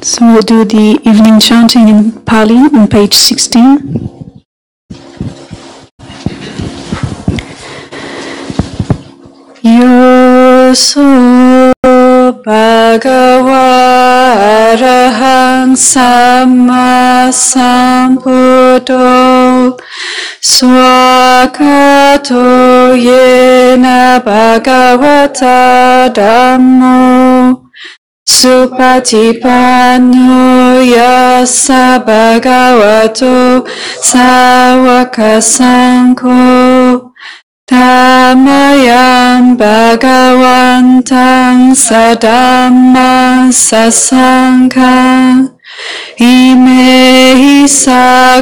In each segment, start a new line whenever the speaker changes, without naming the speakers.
So we'll do the evening chanting in Pali on page 16. Yoso Bhagava Arahang Samma Sambuddho Swakato Yena Bhagavata Dhammo Supatipanno Yassa Bhagavato Sāvaka Saṅkho Dhammayam Bhagavantang Sadhamma Sasaṅgham Imehi Sakarehi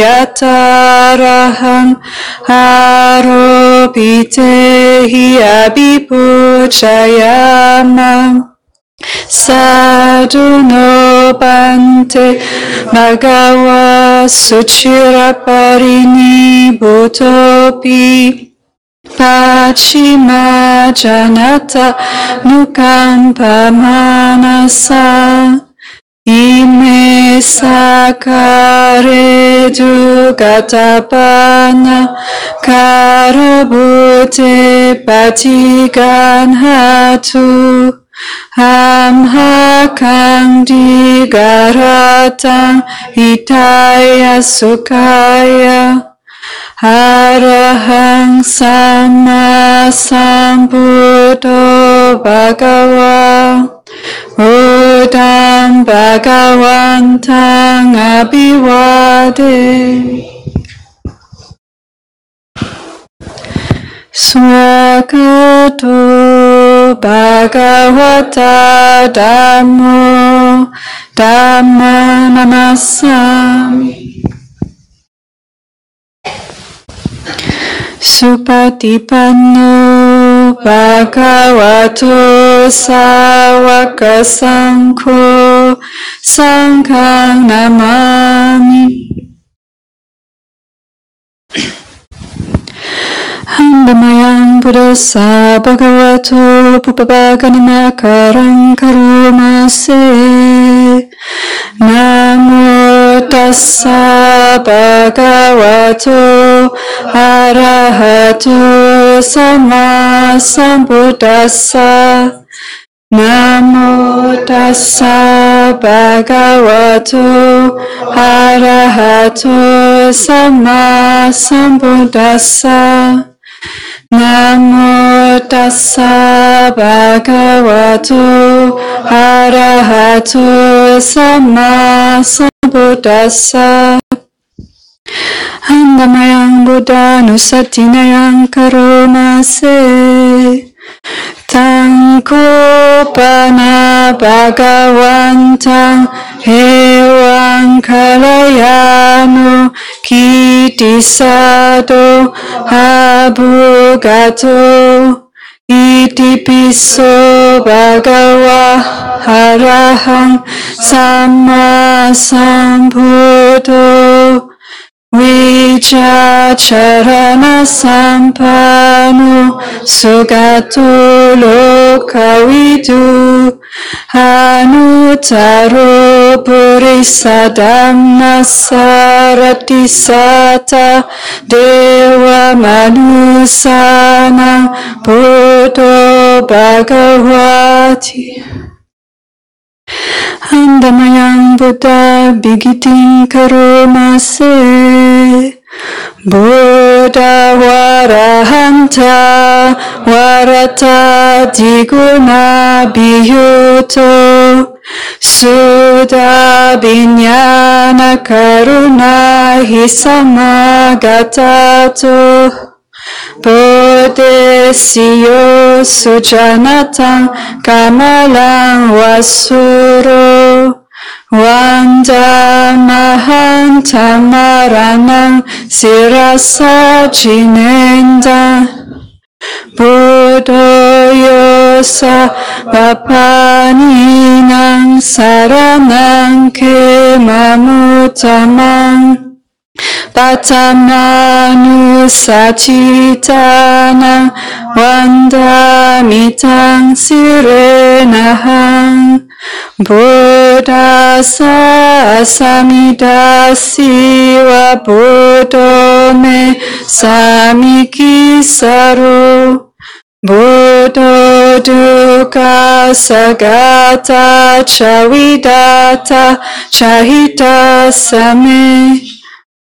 Ataraham Aropitehi Abhipujayama Sadhuno Bhante Bhagava Suchiraparini Bhutopi Pachima Janata Nukampa Manasa Ime Sakare Dugatapana Karabhute Patiganhatu Hamhakang Digaratang Hitaya Sukhaya Arahang Samma Sambuddho Bhagava Udam Bhagavantang Abhivade Swakato Bhagavata Dhammo Dhamma Namasami Supatipanno Bhagavato Sāvaka Saṅkho Saṅgham Namami Handamayang Buddhassa Bhagavato Pupabhaganamakarang Karumase Namo Tassa Bhagavato Arahato Samma Sambuddhassa Namo Tassa Bhagavato Arahato Samma Sambuddhassa Namo Tassa Bhagavato Arahato Samma Sambuddhassa Handamayang Buddha Nusatinayang Karomase Tangkopana Bhagavantang Hewang Kalayano Kitisado Abhugato Itipiso Bhagava Arahang Samma Sambuddho Vijacharana Sampano Sugato Lokavidu Anutaro Purisadhamma Saratisata Dewa Manusana Buddho Bhagavati Handamayang Buddha Bigiting Karomase Buddha Varahanta Varata Diguna Biyuto Sudha Vinyana Karuna Hisamagatato Bodhesiyo Sujanatang Kamalang Vasuro Vanda Mahantamaranang Sirasa Jinenda Buddhoyosa Bapaninang Saranang Kemamutamang Patamanu Sachitana Vandamitang Sirenahang Buddhassa samidasiva Buddho me samikisaro. Buddho dukkha sagata chavidata chahita same.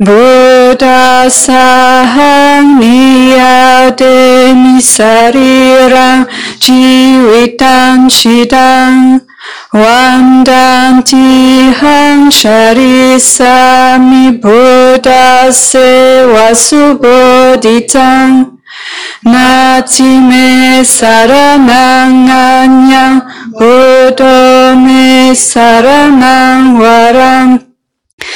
Buddha sahang niyademi sarirang jivitan chidang vandanti hang sharisami Buddha sewa subodhitang nati me saranang anyang Buddha me saranang warang.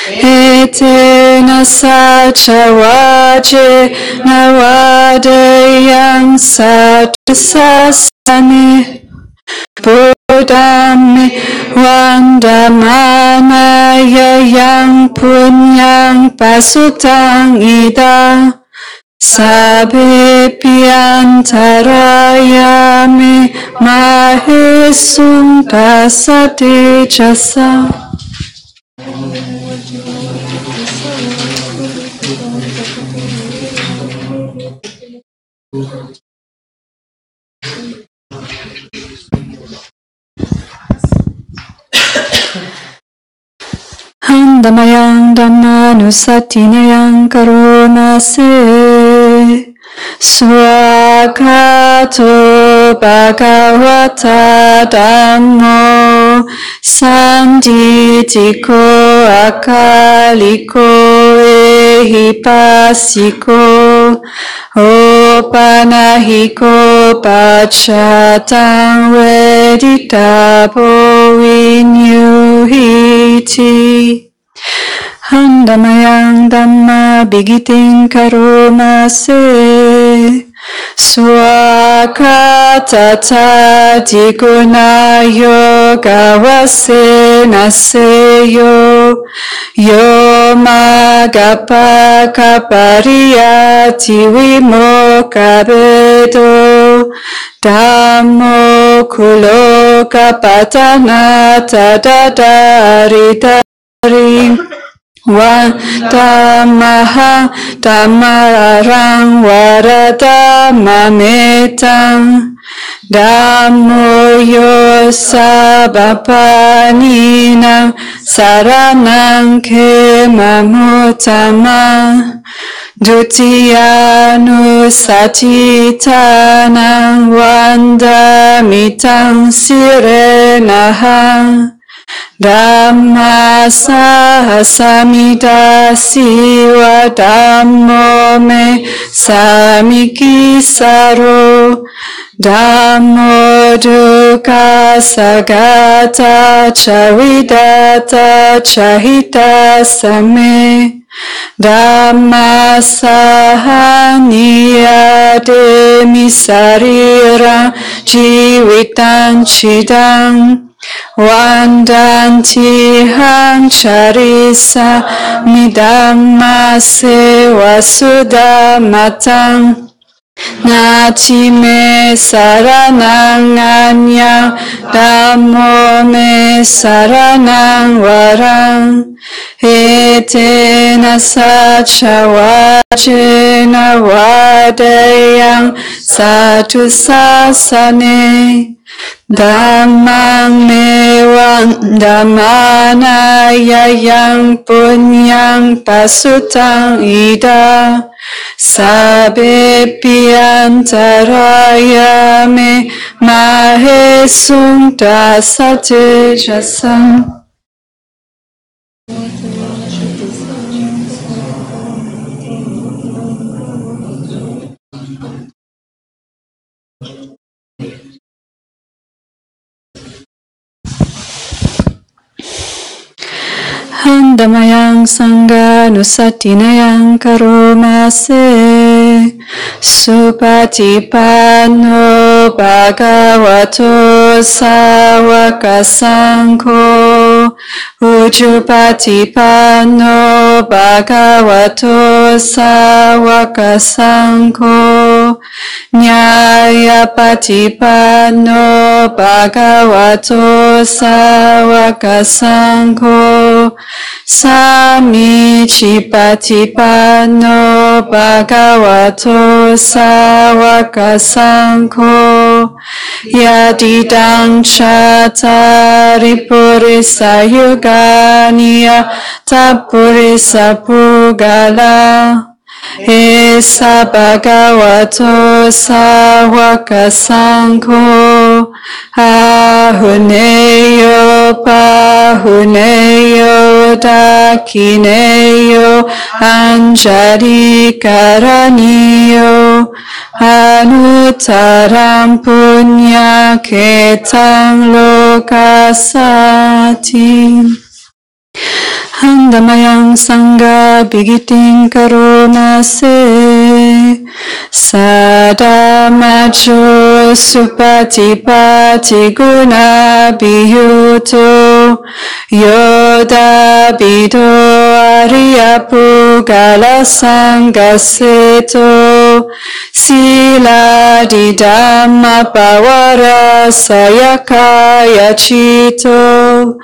Etena sacha vaje navadayang satusasane. Buddha me vandamanaya yang punyang pasutang ida. Sabe piantaraya me mahesum dasate jasa. Handamayang dhammanusatinayang karunase swakato bhagavata dhammo sanditiko akaliko ehipasiko opanahiko pachatang veditabo vinyuhiti. Handamayang dhamma bigiting karunase swakatata diguna yoga vasenaseyo yomagapa kapariyati vimokabedo dhammo kuloka patana tadadaritari Vadamaha Dhammārāng Varadamametang Dhammo yo sabapaninang saranang kemamutama Dutiyanu satitanang vandamitang sirenahang Dhamma sahasamidasiva dhammo me samikisaro Dhammo dukkha sagata chavidata chahita same Dhamma sahaniyademi sarira jivitan chidang Vandanti hang charisa midhamma sewa sudhamatang Nati me saranang anyang dhammo me saranang warang Etena sacha vajena vadayang satusasane Dhammang mewang dhammanaya yang punyang pasutang ida Sabe piantaraya me mahesum dasate jasam Handamayang sangha nusatinayang karomase Supatipanno bhagavato sāvaka saṅgho Ujupatipanno bhagavato sāvaka saṅgho Nyaya Patipanno Bhagavato Sāvaka Saṅgho Samichi Patipanno Bhagavato Sāvaka Saṅgho Yadidang Chatari Purisa Yugāniya Tapurisa Pugala Esa Bhagavato Sāvaka Saṅgho Ahuneyo Pahuneyo Dakineyo Anjali Karaniyo Anutaram Punya Ketang Lokasati Handamayang Sangha Bigiting Karomase Sadamajo Supatipati Guna Biyuto Yoda Bido Arya Pugala Sangha Seto Sīladhārā Dhamma Pavara Sayakaya Chito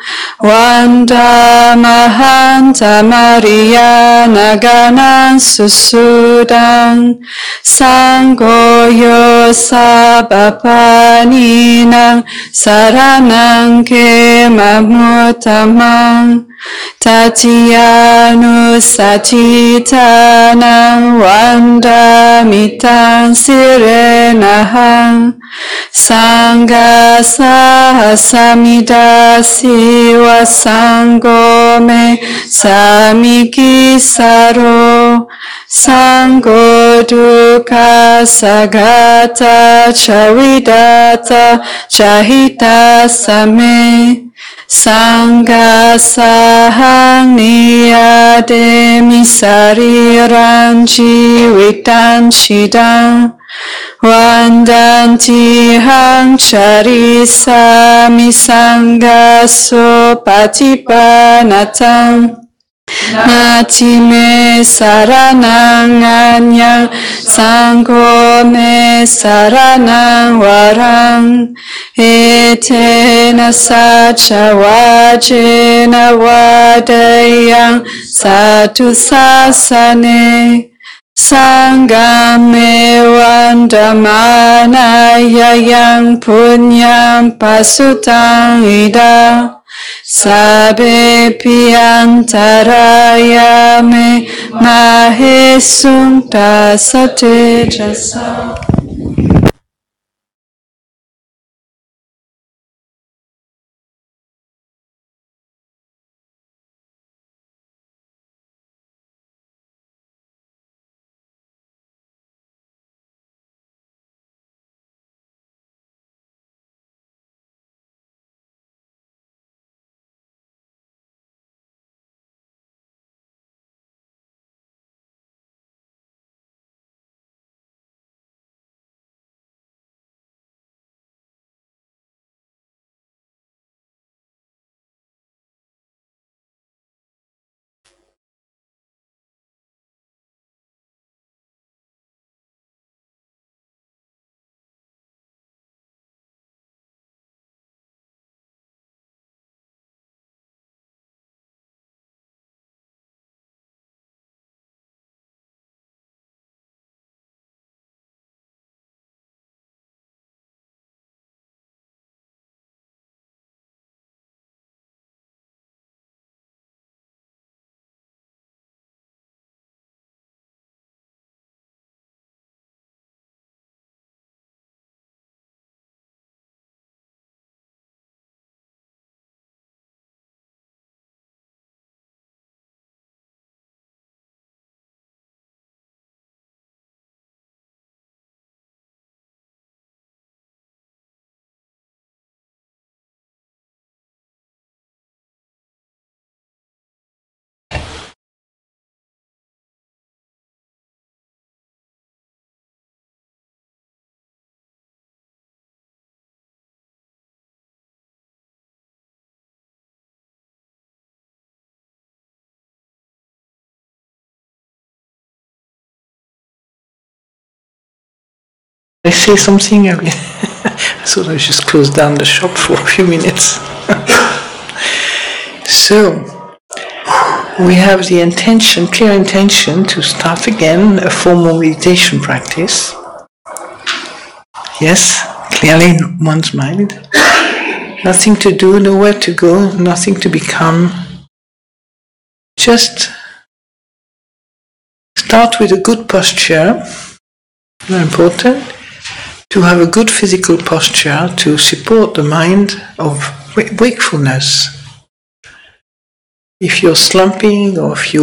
Vanda Mahanta Maria Naganan Susudang Sanghoyo Sabapaninang Saranang Kemamutamang Tatiyanu Satitanang Vandamitan Sirenahang Sangha Sahasamida Siva Sangome Samiki Saro Sangho Dukkha Sagata Chavidata Chahita Same Sangha Sahang Niyademi Sariran Jivitan Shidang Vandanti Hang Charisami Sangha Sopatipanatang Natime Saranang Anyang Sangho Me Saranang Warang Etena Sacha Vajena Vadayang Satu Sasane Sangame Vandamana Yayang Punyam Pasutang Ida Sabe Piantaraya Me Mahesum Tasate Jasa
I say something? I thought I just closed down the shop for a few minutes. So, we have the intention, clear intention, to start again a formal meditation practice. Yes, clearly in one's mind. Nothing to do, nowhere to go, nothing to become. Just start with a good posture, very important, to have a good physical posture to support the mind of wakefulness. If you're slumping or if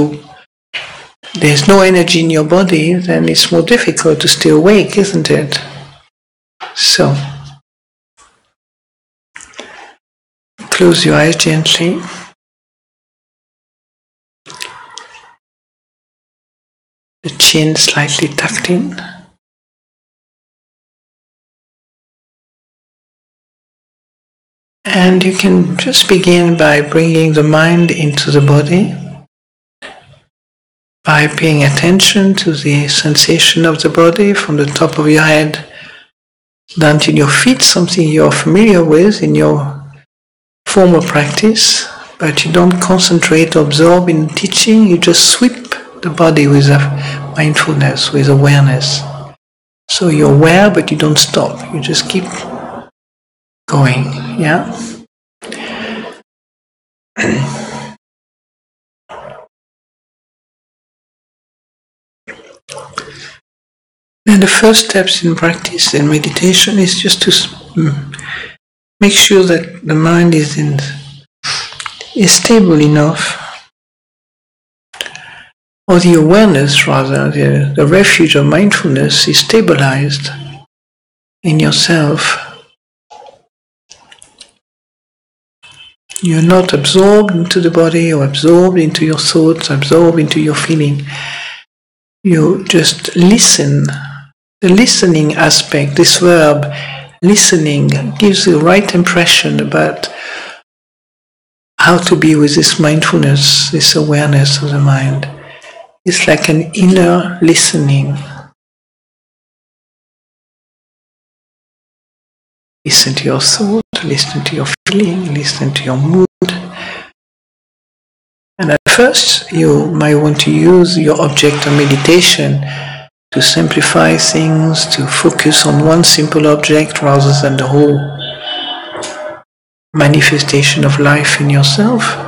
there's no energy in your body, then it's more difficult to stay awake, isn't it? So, close your eyes gently. The chin slightly tucked in. And you can just begin by bringing the mind into the body, by paying attention to the sensation of the body from the top of your head down to your feet, something you're familiar with in your formal practice, but you don't concentrate or absorb in teaching, you just sweep the body with mindfulness, with awareness. So you're aware, but you don't stop, you just keep going, yeah? And the first steps in practice in meditation is just to make sure that the mind is stable enough, or the awareness rather, the refuge of mindfulness is stabilized in yourself. You're not absorbed into the body or absorbed into your thoughts, absorbed into your feeling. You just listen. The listening aspect, this verb, listening, gives the right impression about how to be with this mindfulness, this awareness of the mind. It's like an inner listening. Listen to your thought, listen to your feeling, listen to your mood. And at first, you might want to use your object of meditation to simplify things, to focus on one simple object rather than the whole manifestation of life in yourself.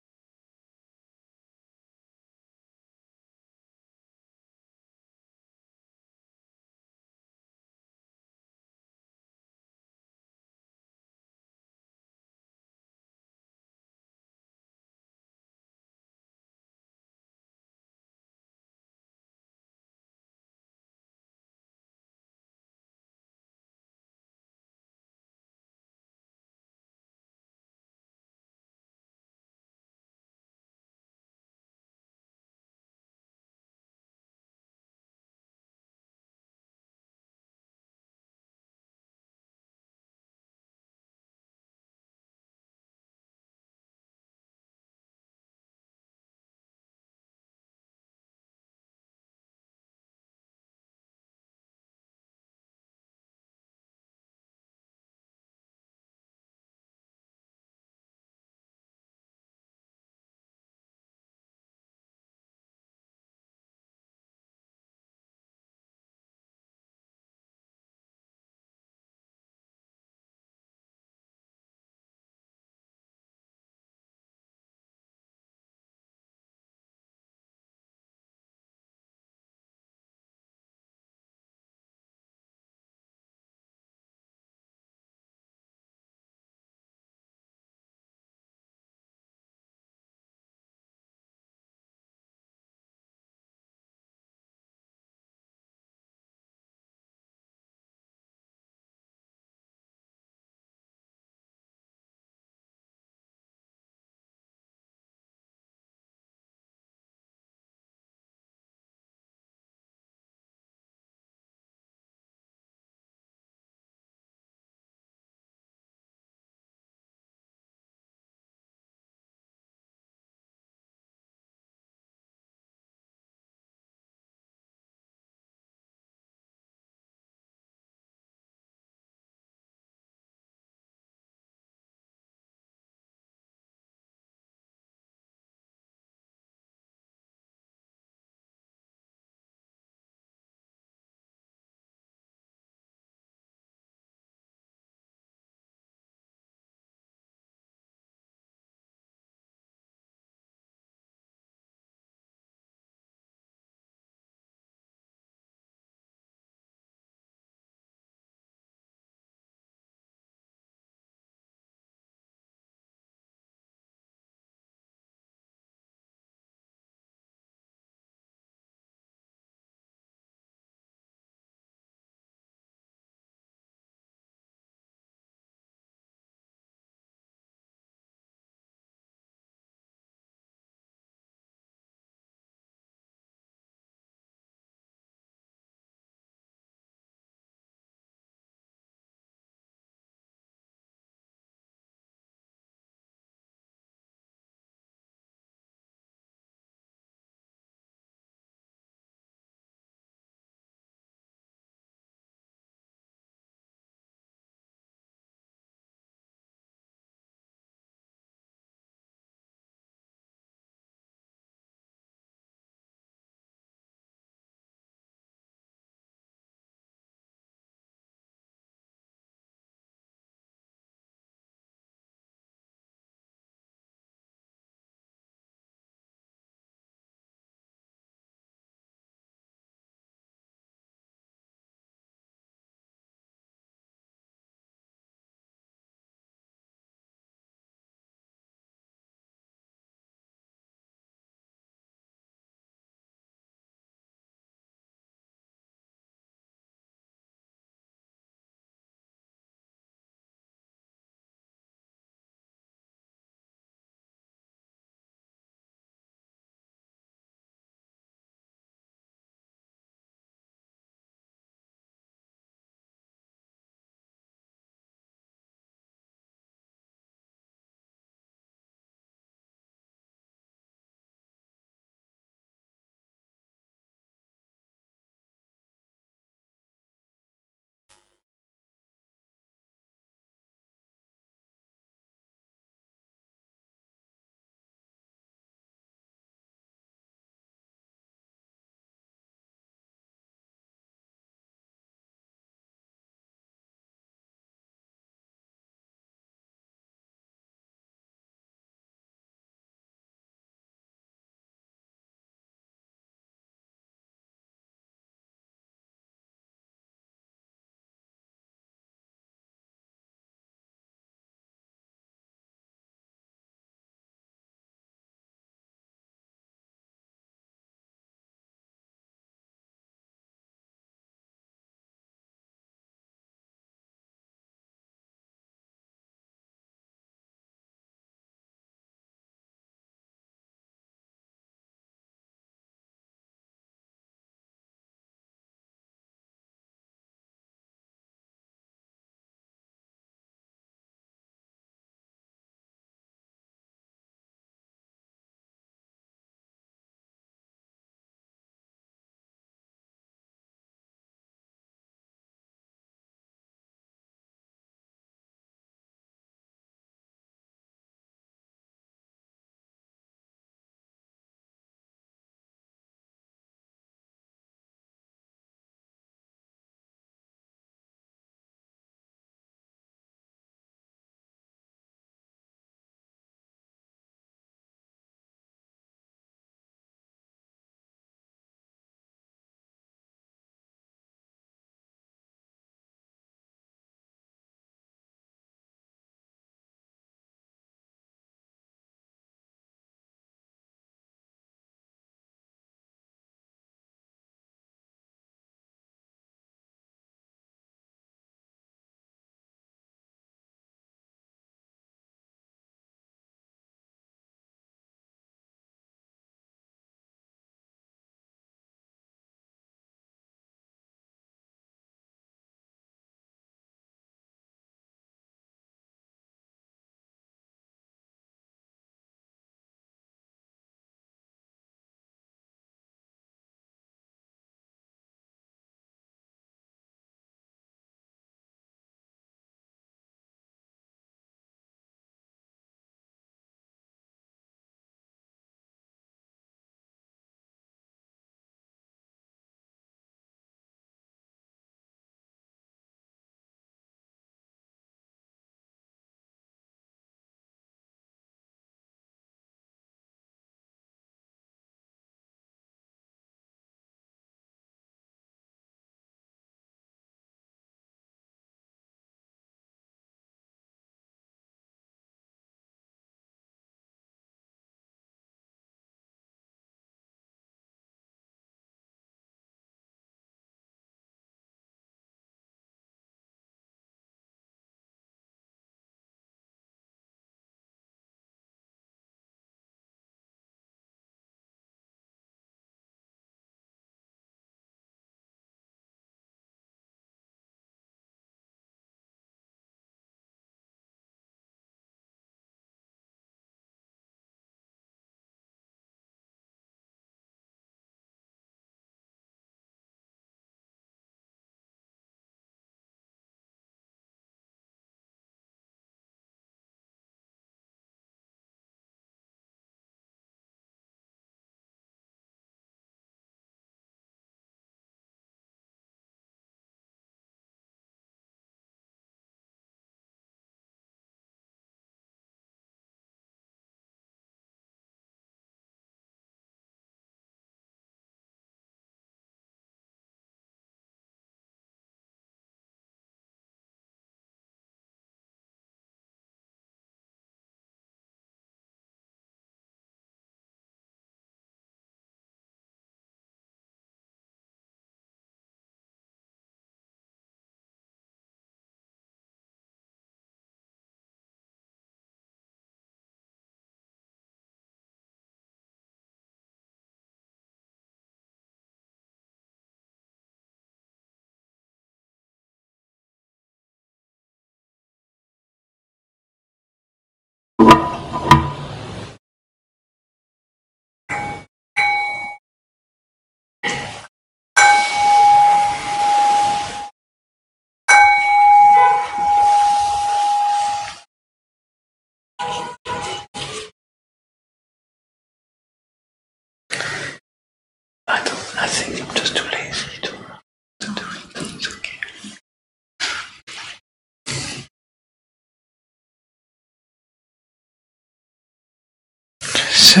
So,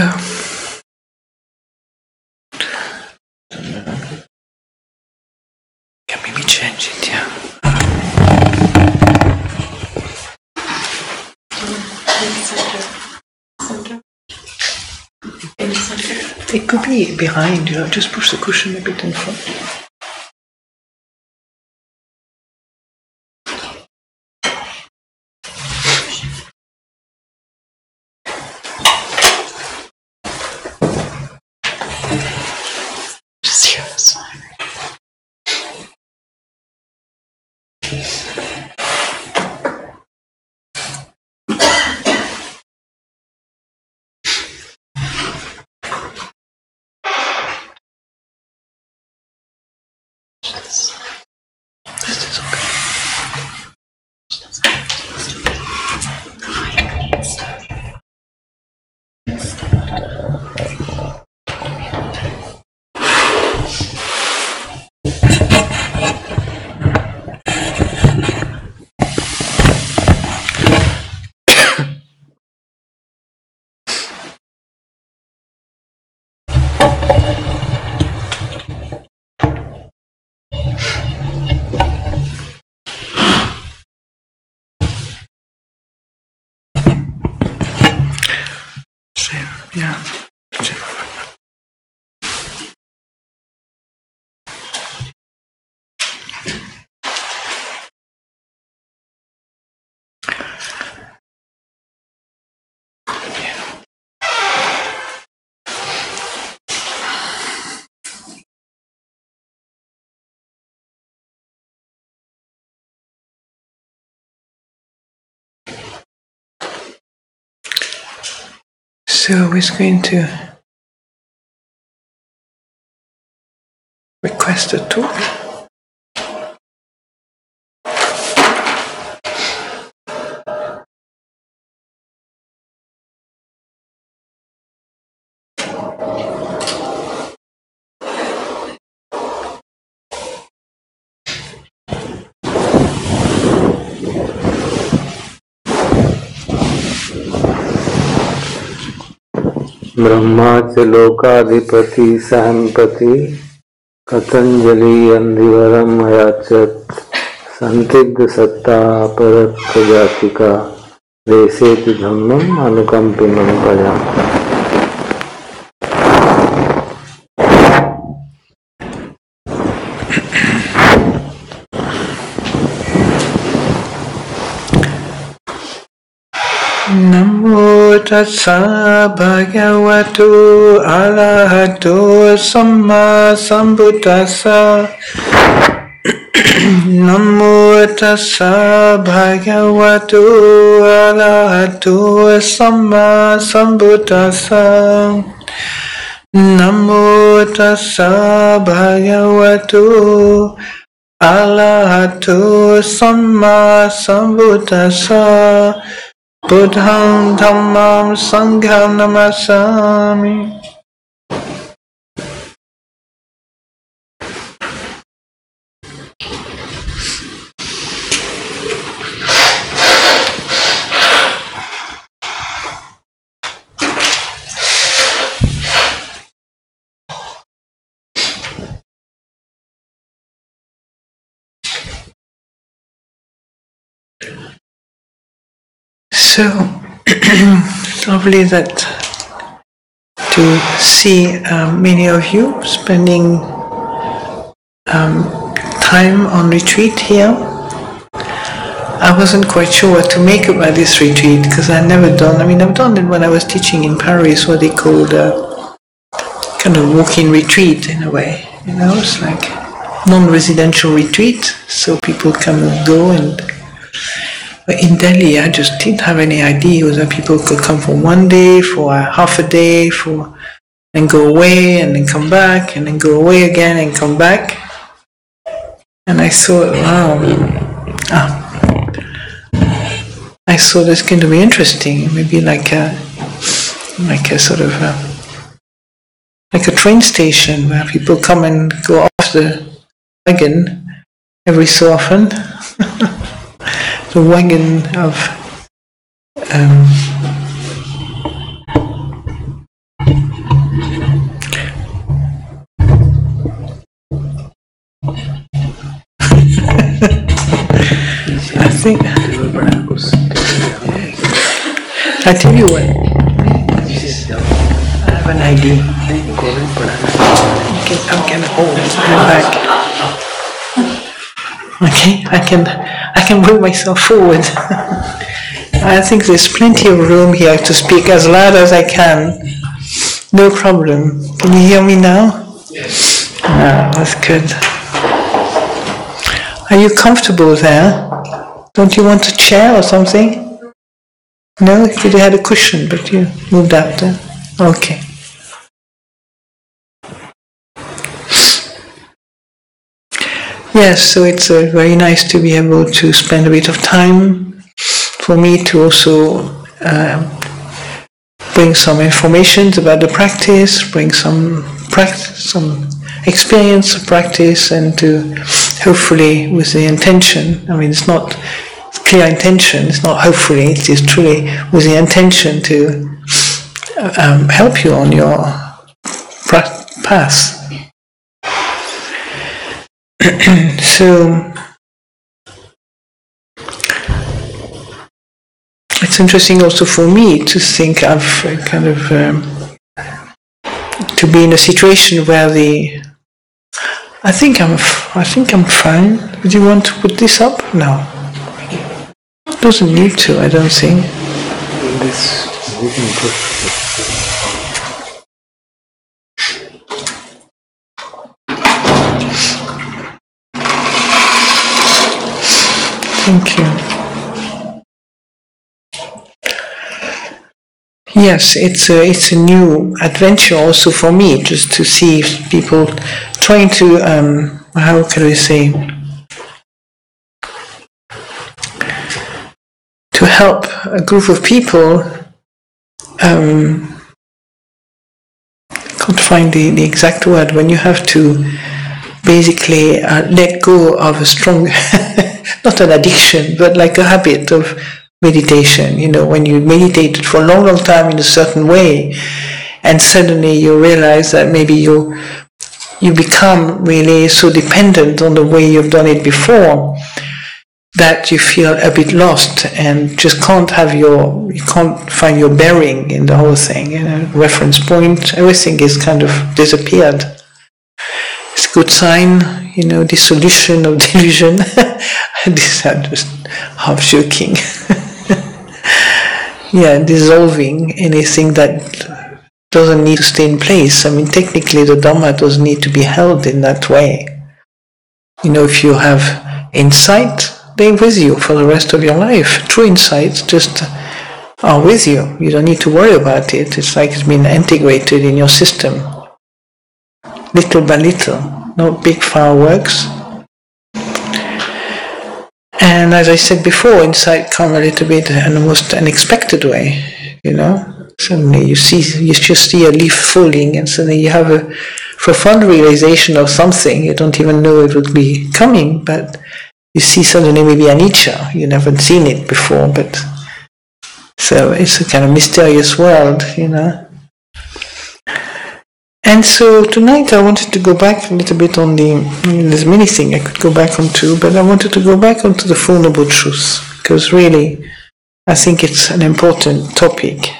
can maybe change it, yeah. It could be behind, just push the cushion a bit in front. Yeah. So we're going to request a talk.
Brahma च लोकाधिपति सहंपति कतंजलि अंधिवरम अयाचत संदिग्ध सत्ता परत प्रजातिका देशेति धम्मम अनुकंपिनम प्रजा।
Namo tassa bhagavato arahato samma sambuddhassa. Namo tassa bhagavato arahato samma sambuddhassa. Namo tassa bhagavato arahato samma sambuddhassa. Buddham Dhammam Sangham Namasami. So it's lovely that to see many of you spending time on retreat here. I wasn't quite sure what to make about this retreat because I've never done. I've done it when I was teaching in Paris, what they called kind of walk-in retreat in a way. It's like non-residential retreat, so people come and go. But in Delhi, I just didn't have any idea whether people could come for one day, for half a day, and go away, and then come back, and then go away again and come back. And I thought, wow, I thought it's going to be interesting. Maybe like a sort of like a train station where people come and go off the wagon every so often. The wagon of think, I tell you what, I have an idea. I'm gonna hold it back. Okay, I can bring myself forward. I think there's plenty of room here to speak as loud as I can. No problem. Can you hear me now? Yes. Ah, that's good. Are you comfortable there? Don't you want a chair or something? No? You had a cushion, but you moved out there. Okay. Yes, so it's very nice to be able to spend a bit of time for me to also bring some information about the practice, bring some experience of practice, and to hopefully with the intention, I mean it's not clear intention, it's not hopefully, it is truly with the intention to help you on your path. So it's interesting also for me to think of kind of to be in a situation where I think I'm fine. Do you want to put this up? No. Doesn't need to, I don't think. Thank you. Yes, it's a new adventure also for me, just to see people trying to how can we say, to help a group of people. Can't find the exact word, when you have to basically let go of a strong not an addiction, but like a habit of meditation. You know, when you meditated for a long, long time in a certain way, and suddenly you realize that maybe you become really so dependent on the way you've done it before that you feel a bit lost and just you can't find your bearing in the whole thing. You know, reference point, everything is kind of disappeared. It's a good sign, you know, dissolution of delusion. This I'm just half joking. Yeah, dissolving anything that doesn't need to stay in place. I mean, technically the Dhamma doesn't need to be held in that way. You know, if you have insight, they're with you for the rest of your life. True insights just are with you. You don't need to worry about it. It's like it's been integrated in your system. Little by little, no big fireworks. And as I said before, insight come a little bit in the most unexpected way, you know. Suddenly you just see a leaf falling, and suddenly you have a profound realization of something. You don't even know it would be coming, but you see suddenly maybe anicca. You never seen it before, but so it's a kind of mysterious world, you know. And so tonight I wanted to go back a little bit on there's many things I could go back onto, but I wanted to go back onto the Four Noble Truths, because really I think it's an important topic.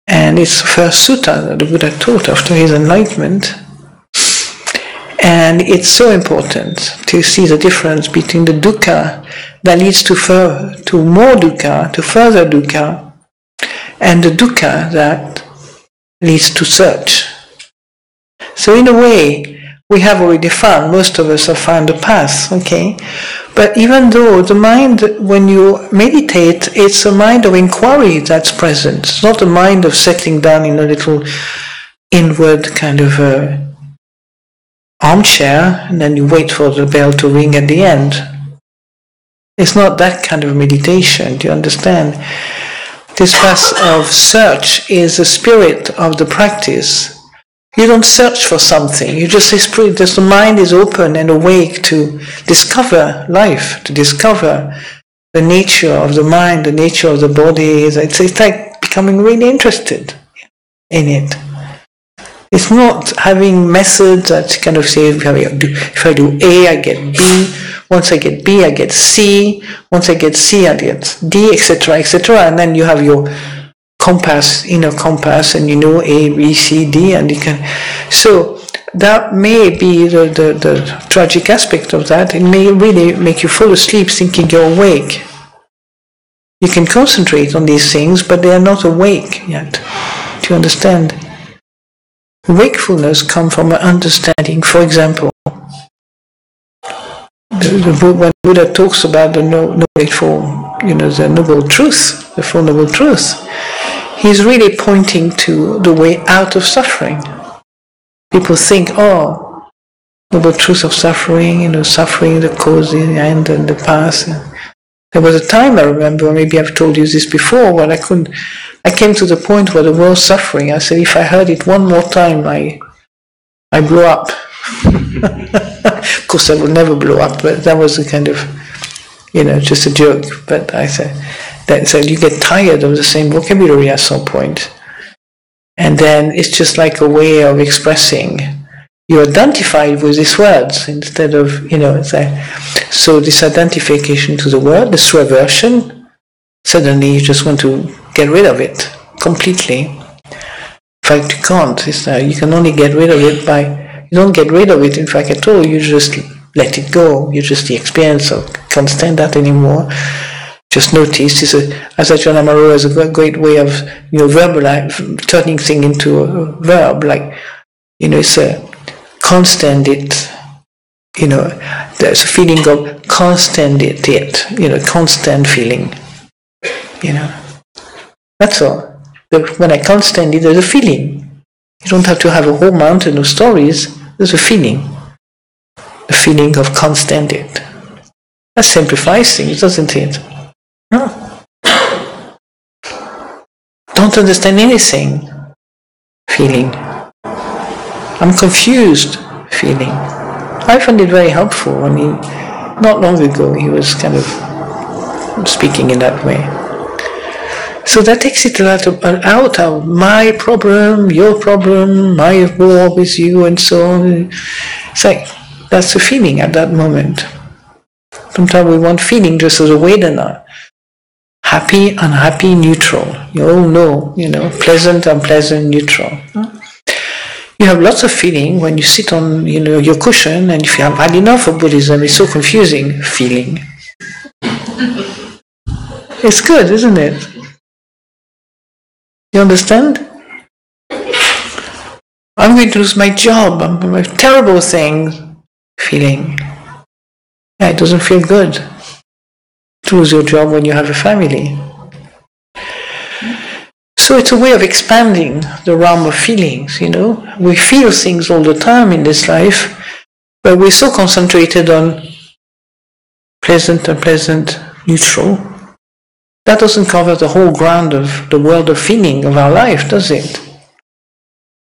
And it's the first sutta that the Buddha taught after his enlightenment. And it's so important to see the difference between the dukkha that leads to more dukkha, to further dukkha, and the dukkha that leads to search. So in a way, we have already found, most of us have found the path, okay? But even though the mind, when you meditate, it's a mind of inquiry that's present. It's not a mind of settling down in a little inward kind of armchair, and then you wait for the bell to ring at the end. It's not that kind of meditation, do you understand? This path of search is the spirit of the practice. You don't search for something, you just say the mind is open and awake to discover life, to discover the nature of the mind, the nature of the body. It's like becoming really interested in it. It's not having methods that kind of say, if I do A, I get B, Once I get B, I get C. Once I get C, I get D, etc., etc. And then you have your compass, inner compass, and you know A, B, C, D, and you can. So that may be the tragic aspect of that. It may really make you fall asleep thinking you're awake. You can concentrate on these things, but they are not awake yet. Do you understand? Wakefulness comes from an understanding. For example, when Buddha talks about the the noble truth, the Four Noble Truths, he's really pointing to the way out of suffering. People think, oh, noble truth of suffering, suffering, the cause, the end, and the path. There was a time, I remember, maybe I've told you this before, when I came to the point where the world's suffering. I said, if I heard it one more time, I blow up. Of course, I will never blow up, but that was a kind of, just a joke. But I said, you get tired of the same vocabulary at some point. And then it's just like a way of expressing. You're identified with these words instead of, so this identification to the word, this reversion, suddenly you just want to get rid of it completely. In fact, you can't. You can only get rid of it you don't get rid of it, in fact, at all. You just let it go. You just the experience of can't stand that anymore. Just notice, as Ajahn Amaravati has a great way of, verbalizing, turning things into a verb, it's a can't stand it, there's a feeling of can't stand it, constant feeling, that's all. When I can't stand it, there's a feeling. You don't have to have a whole mountain of stories, there's a feeling. The feeling of can't stand it. That simplifies things, doesn't it? No. Don't understand anything. Feeling. I'm confused. Feeling. I found it very helpful. Not long ago he was kind of speaking in that way. So that takes it out of my problem, your problem, my war with you, and so on. It's like, that's the feeling at that moment. Sometimes we want feeling just as a Vedana. Happy, unhappy, neutral. You all know, pleasant, unpleasant, neutral. You have lots of feeling when you sit on, your cushion, and if you have had enough of Buddhism, it's so confusing, feeling. It's good, isn't it? You understand? I'm going to lose my job, I'm a terrible thing, feeling. Yeah, it doesn't feel good to lose your job when you have a family. So it's a way of expanding the realm of feelings, We feel things all the time in this life, but we're so concentrated on pleasant, unpleasant, neutral. That doesn't cover the whole ground of the world of feeling of our life, does it?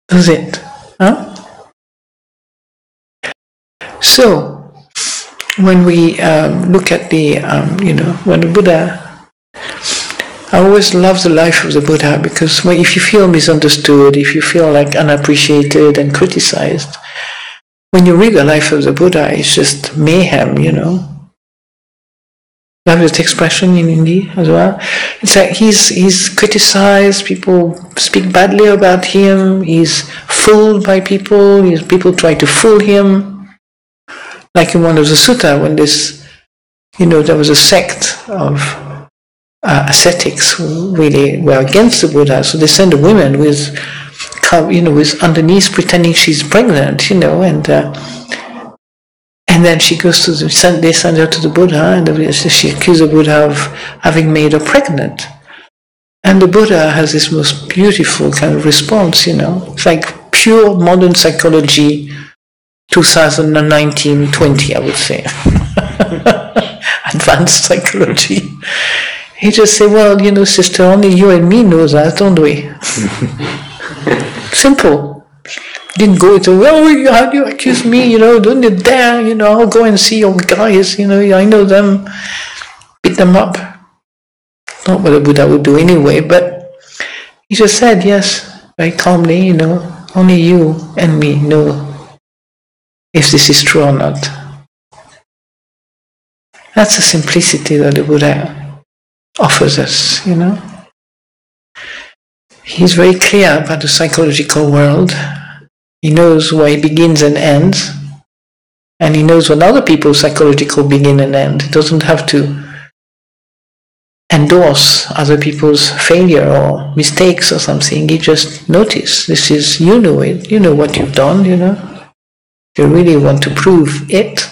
Does it? Huh? So, when we look at when the Buddha, I always love the life of the Buddha, because if you feel misunderstood, if you feel like unappreciated and criticized, when you read the life of the Buddha, it's just mayhem, You have this expression in Hindi as well. It's like he's criticized, people speak badly about him, he's fooled by people, people try to fool him. Like in one of the sutta, when there was a sect of ascetics who really were against the Buddha, so they send a woman with underneath pretending she's pregnant, and then she goes to they send her to the Buddha, and she accuses the Buddha of having made her pregnant. And the Buddha has this most beautiful kind of response, It's like pure modern psychology, 2019-20, I would say. Advanced psychology. He just said, well, sister, only you and me know that, don't we? Simple. Didn't go into, how do you accuse me, don't you dare, I'll go and see your guys, I know them, beat them up. Not what the Buddha would do anyway, but he just said, yes, very calmly, only you and me know if this is true or not. That's the simplicity that the Buddha offers us, you know. He's very clear about the psychological world. He knows where he begins and ends. And he knows when other people's psychological begin and end. He doesn't have to endorse other people's failure or mistakes or something. He just notices. This is, you know it. You know what you've done, you know. If you really want to prove it,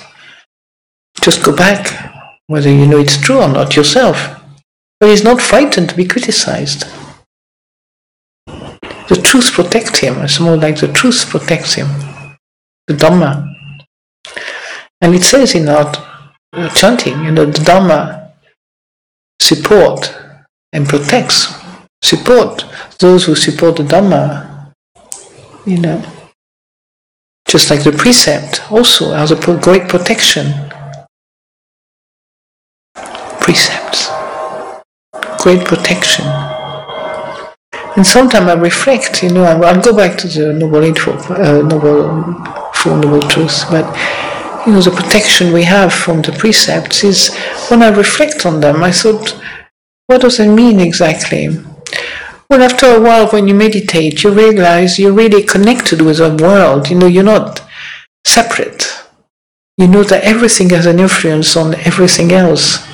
just go back, whether you know it's true or not yourself. But he's not frightened to be criticized. The truth protects him. It's more like the truth protects him. The Dhamma. And it says in our chanting, you know, the Dhamma support and protects. Support those who support the Dhamma. You know. Just like the precept also has a great protection. Precepts. Great protection. And sometimes I reflect, you know, I'll go back to the Four Noble Truths, but, you know, the protection we have from the precepts is, when I reflect on them, I thought, what does it mean exactly? Well, after a while, when you meditate, you realize you're really connected with the world, you know, you're not separate. You know that everything has an influence on everything else.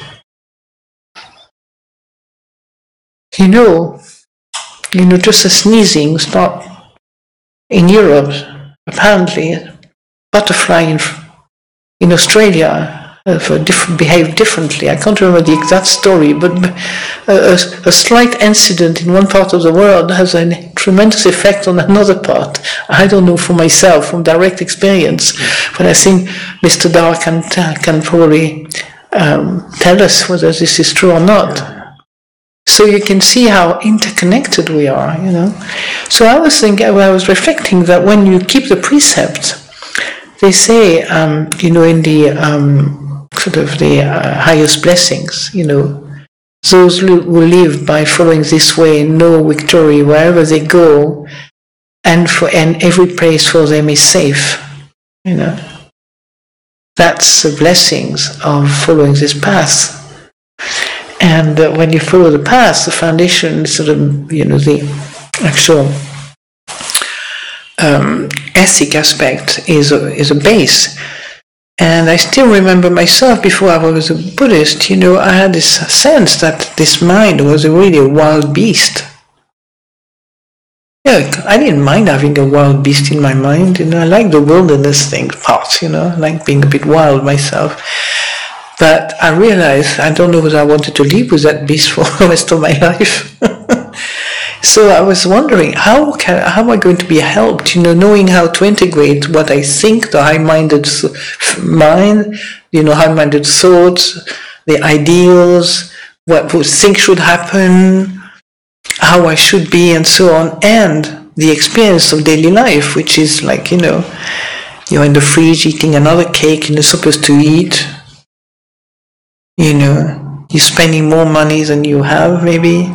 You know, just a sneezing start in Europe, apparently, butterfly in Australia behave differently. I can't remember the exact story, but a slight incident in one part of the world has a tremendous effect on another part. I don't know for myself, from direct experience, but I think Mr. Dara can probably tell us whether this is true or not. So you can see how interconnected we are, you know. So I was thinking, I was reflecting that when you keep the precept, they say, you know, in the sort of the highest blessings, you know, those who live by following this way know victory wherever they go, and every place for them is safe, you know. That's the blessings of following this path. And when you follow the path, the foundation, sort of, you know, the actual ethic aspect is a base. And I still remember myself, before I was a Buddhist, you know, I had this sense that this mind was really a wild beast. Yeah, I didn't mind having a wild beast in my mind, you know. I like the wilderness thing part, you know, I like being a bit wild myself. But I realized I don't know whether I wanted to live with that beast for the rest of my life. So I was wondering, how am I going to be helped, you know, knowing how to integrate what I think, the high-minded mind, you know, high-minded thoughts, the ideals, what I think should happen, how I should be, and so on, and the experience of daily life, which is like, you know, you're in the fridge eating another cake you're not supposed to eat. You know, you're spending more money than you have, maybe.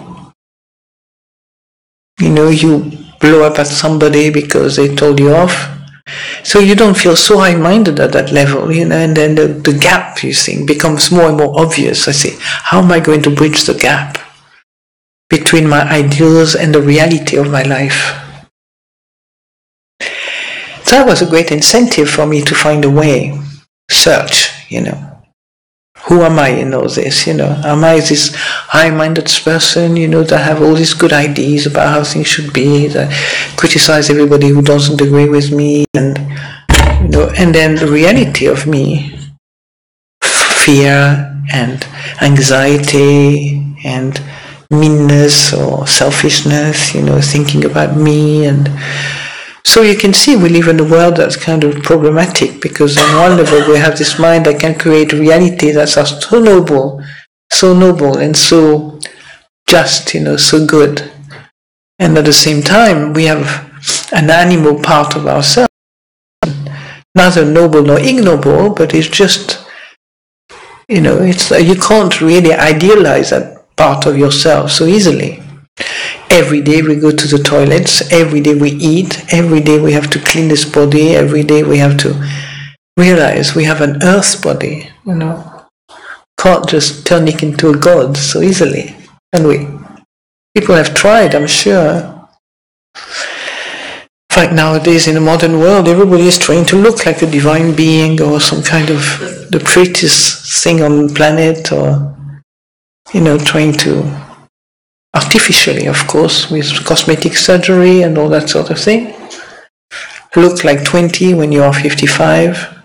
You know, you blow up at somebody because they told you off. So you don't feel so high-minded at that level, you know, and then the gap, you think, becomes more and more obvious. I say, how am I going to bridge the gap between my ideals and the reality of my life? So that was a great incentive for me to find a way, search, you know. Who am I in all this, you know? Am I this high-minded person, you know, that have all these good ideas about how things should be, that criticize everybody who doesn't agree with me, and, you know, and then the reality of me, fear and anxiety and meanness or selfishness, you know, thinking about me. And so you can see we live in a world that's kind of problematic, because on one level we have this mind that can create reality that's so noble and so just, you know, so good. And at the same time we have an animal part of ourselves, neither noble nor ignoble, but it's just, you know, it's you can't really idealize that part of yourself so easily. Every day we go to the toilets, every day we eat, every day we have to clean this body, every day we have to realize we have an earth body, you know. can't just turn it into a god so easily, can we? People have tried, I'm sure. In fact, nowadays in the modern world, everybody is trying to look like a divine being or some kind of the prettiest thing on the planet, or, trying to, artificially, of course, with cosmetic surgery and all that sort of thing, look like 20 when you are 55.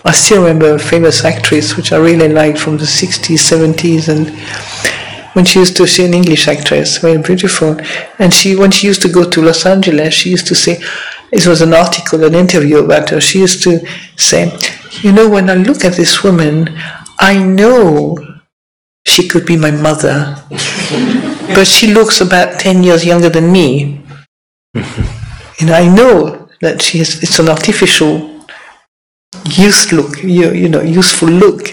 I still remember a famous actress which I really liked from the 60s, 70s, and when she used to, she's an English actress, very beautiful, and when she used to go to Los Angeles, she used to say, it was an article, an interview about her, she used to say, when I look at this woman, I know she could be my mother, but she looks about 10 years younger than me. I know that it's an artificial youth look, youthful look.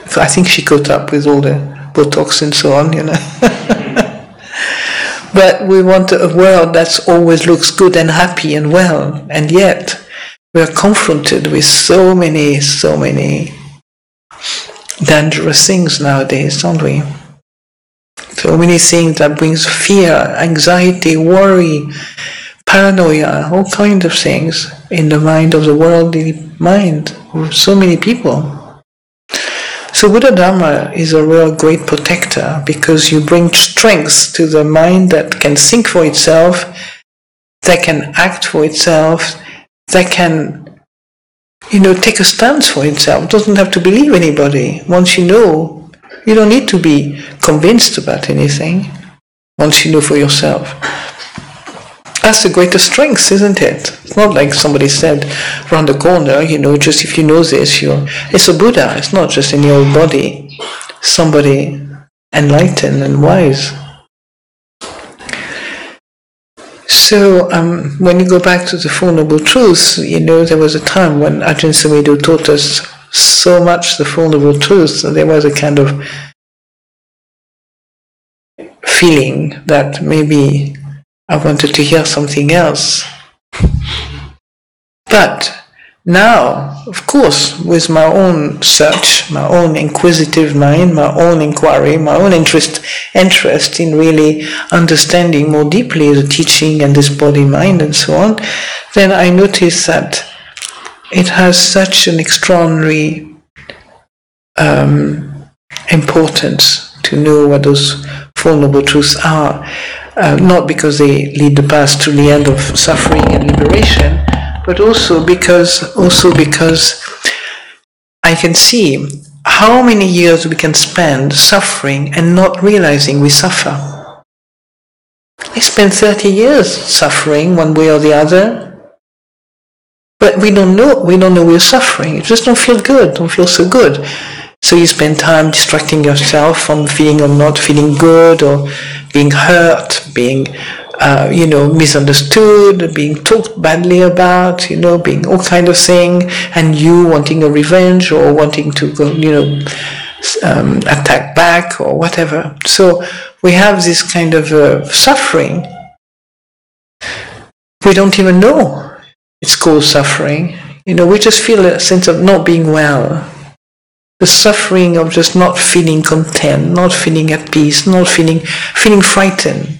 So I think she caught up with all the Botox and so on, But we want a world that always looks good and happy and well, and yet we are confronted with so many dangerous things nowadays, don't we? So many things that brings fear, anxiety, worry, paranoia, all kinds of things in the mind of the worldly mind of so many people. So Buddha Dharma is a real great protector, because you bring strength to the mind that can think for itself, that can act for itself, that can take a stance for itself. It doesn't have to believe anybody. Once you know, you don't need to be convinced about anything. Once you know for yourself. That's the greatest strength, isn't it? It's not like somebody said around the corner, just if you know this, it's a Buddha. It's not just any old body. Somebody enlightened and wise. So when you go back to the Four Noble Truths, there was a time when Ajahn Sumedho taught us so much the Four Noble Truths, and there was a kind of feeling that maybe I wanted to hear something else. But now, of course, with my own search, my own inquisitive mind, my own inquiry, my own interest in really understanding more deeply the teaching and this body-mind and so on, then I notice that it has such an extraordinary importance to know what those Four Noble Truths are. Not because they lead the path to the end of suffering and liberation, but also because I can see how many years we can spend suffering and not realizing we suffer. I spent 30 years suffering one way or the other, but we don't know we're suffering. You just don't feel good, don't feel so good. So you spend time distracting yourself from feeling or not feeling good, or being hurt, being misunderstood, being talked badly about, being all kind of thing, and you wanting a revenge or wanting to go, attack back or whatever. So we have this kind of suffering. We don't even know it's called suffering. We just feel a sense of not being well. The suffering of just not feeling content, not feeling at peace, not feeling frightened,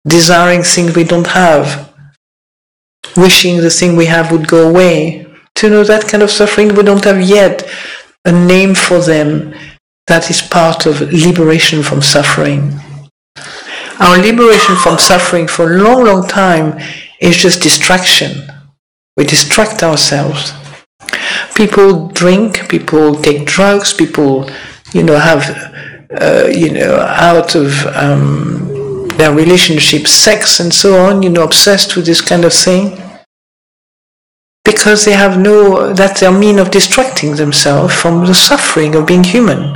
desiring things we don't have, wishing the thing we have would go away. To know that kind of suffering, we don't have yet a name for them that is part of liberation from suffering. Our liberation from suffering for a long, long time is just distraction. We distract ourselves. People drink, people take drugs, people, have, out of their relationship, sex and so on, obsessed with this kind of thing. Because they have that's their mean of distracting themselves from the suffering of being human.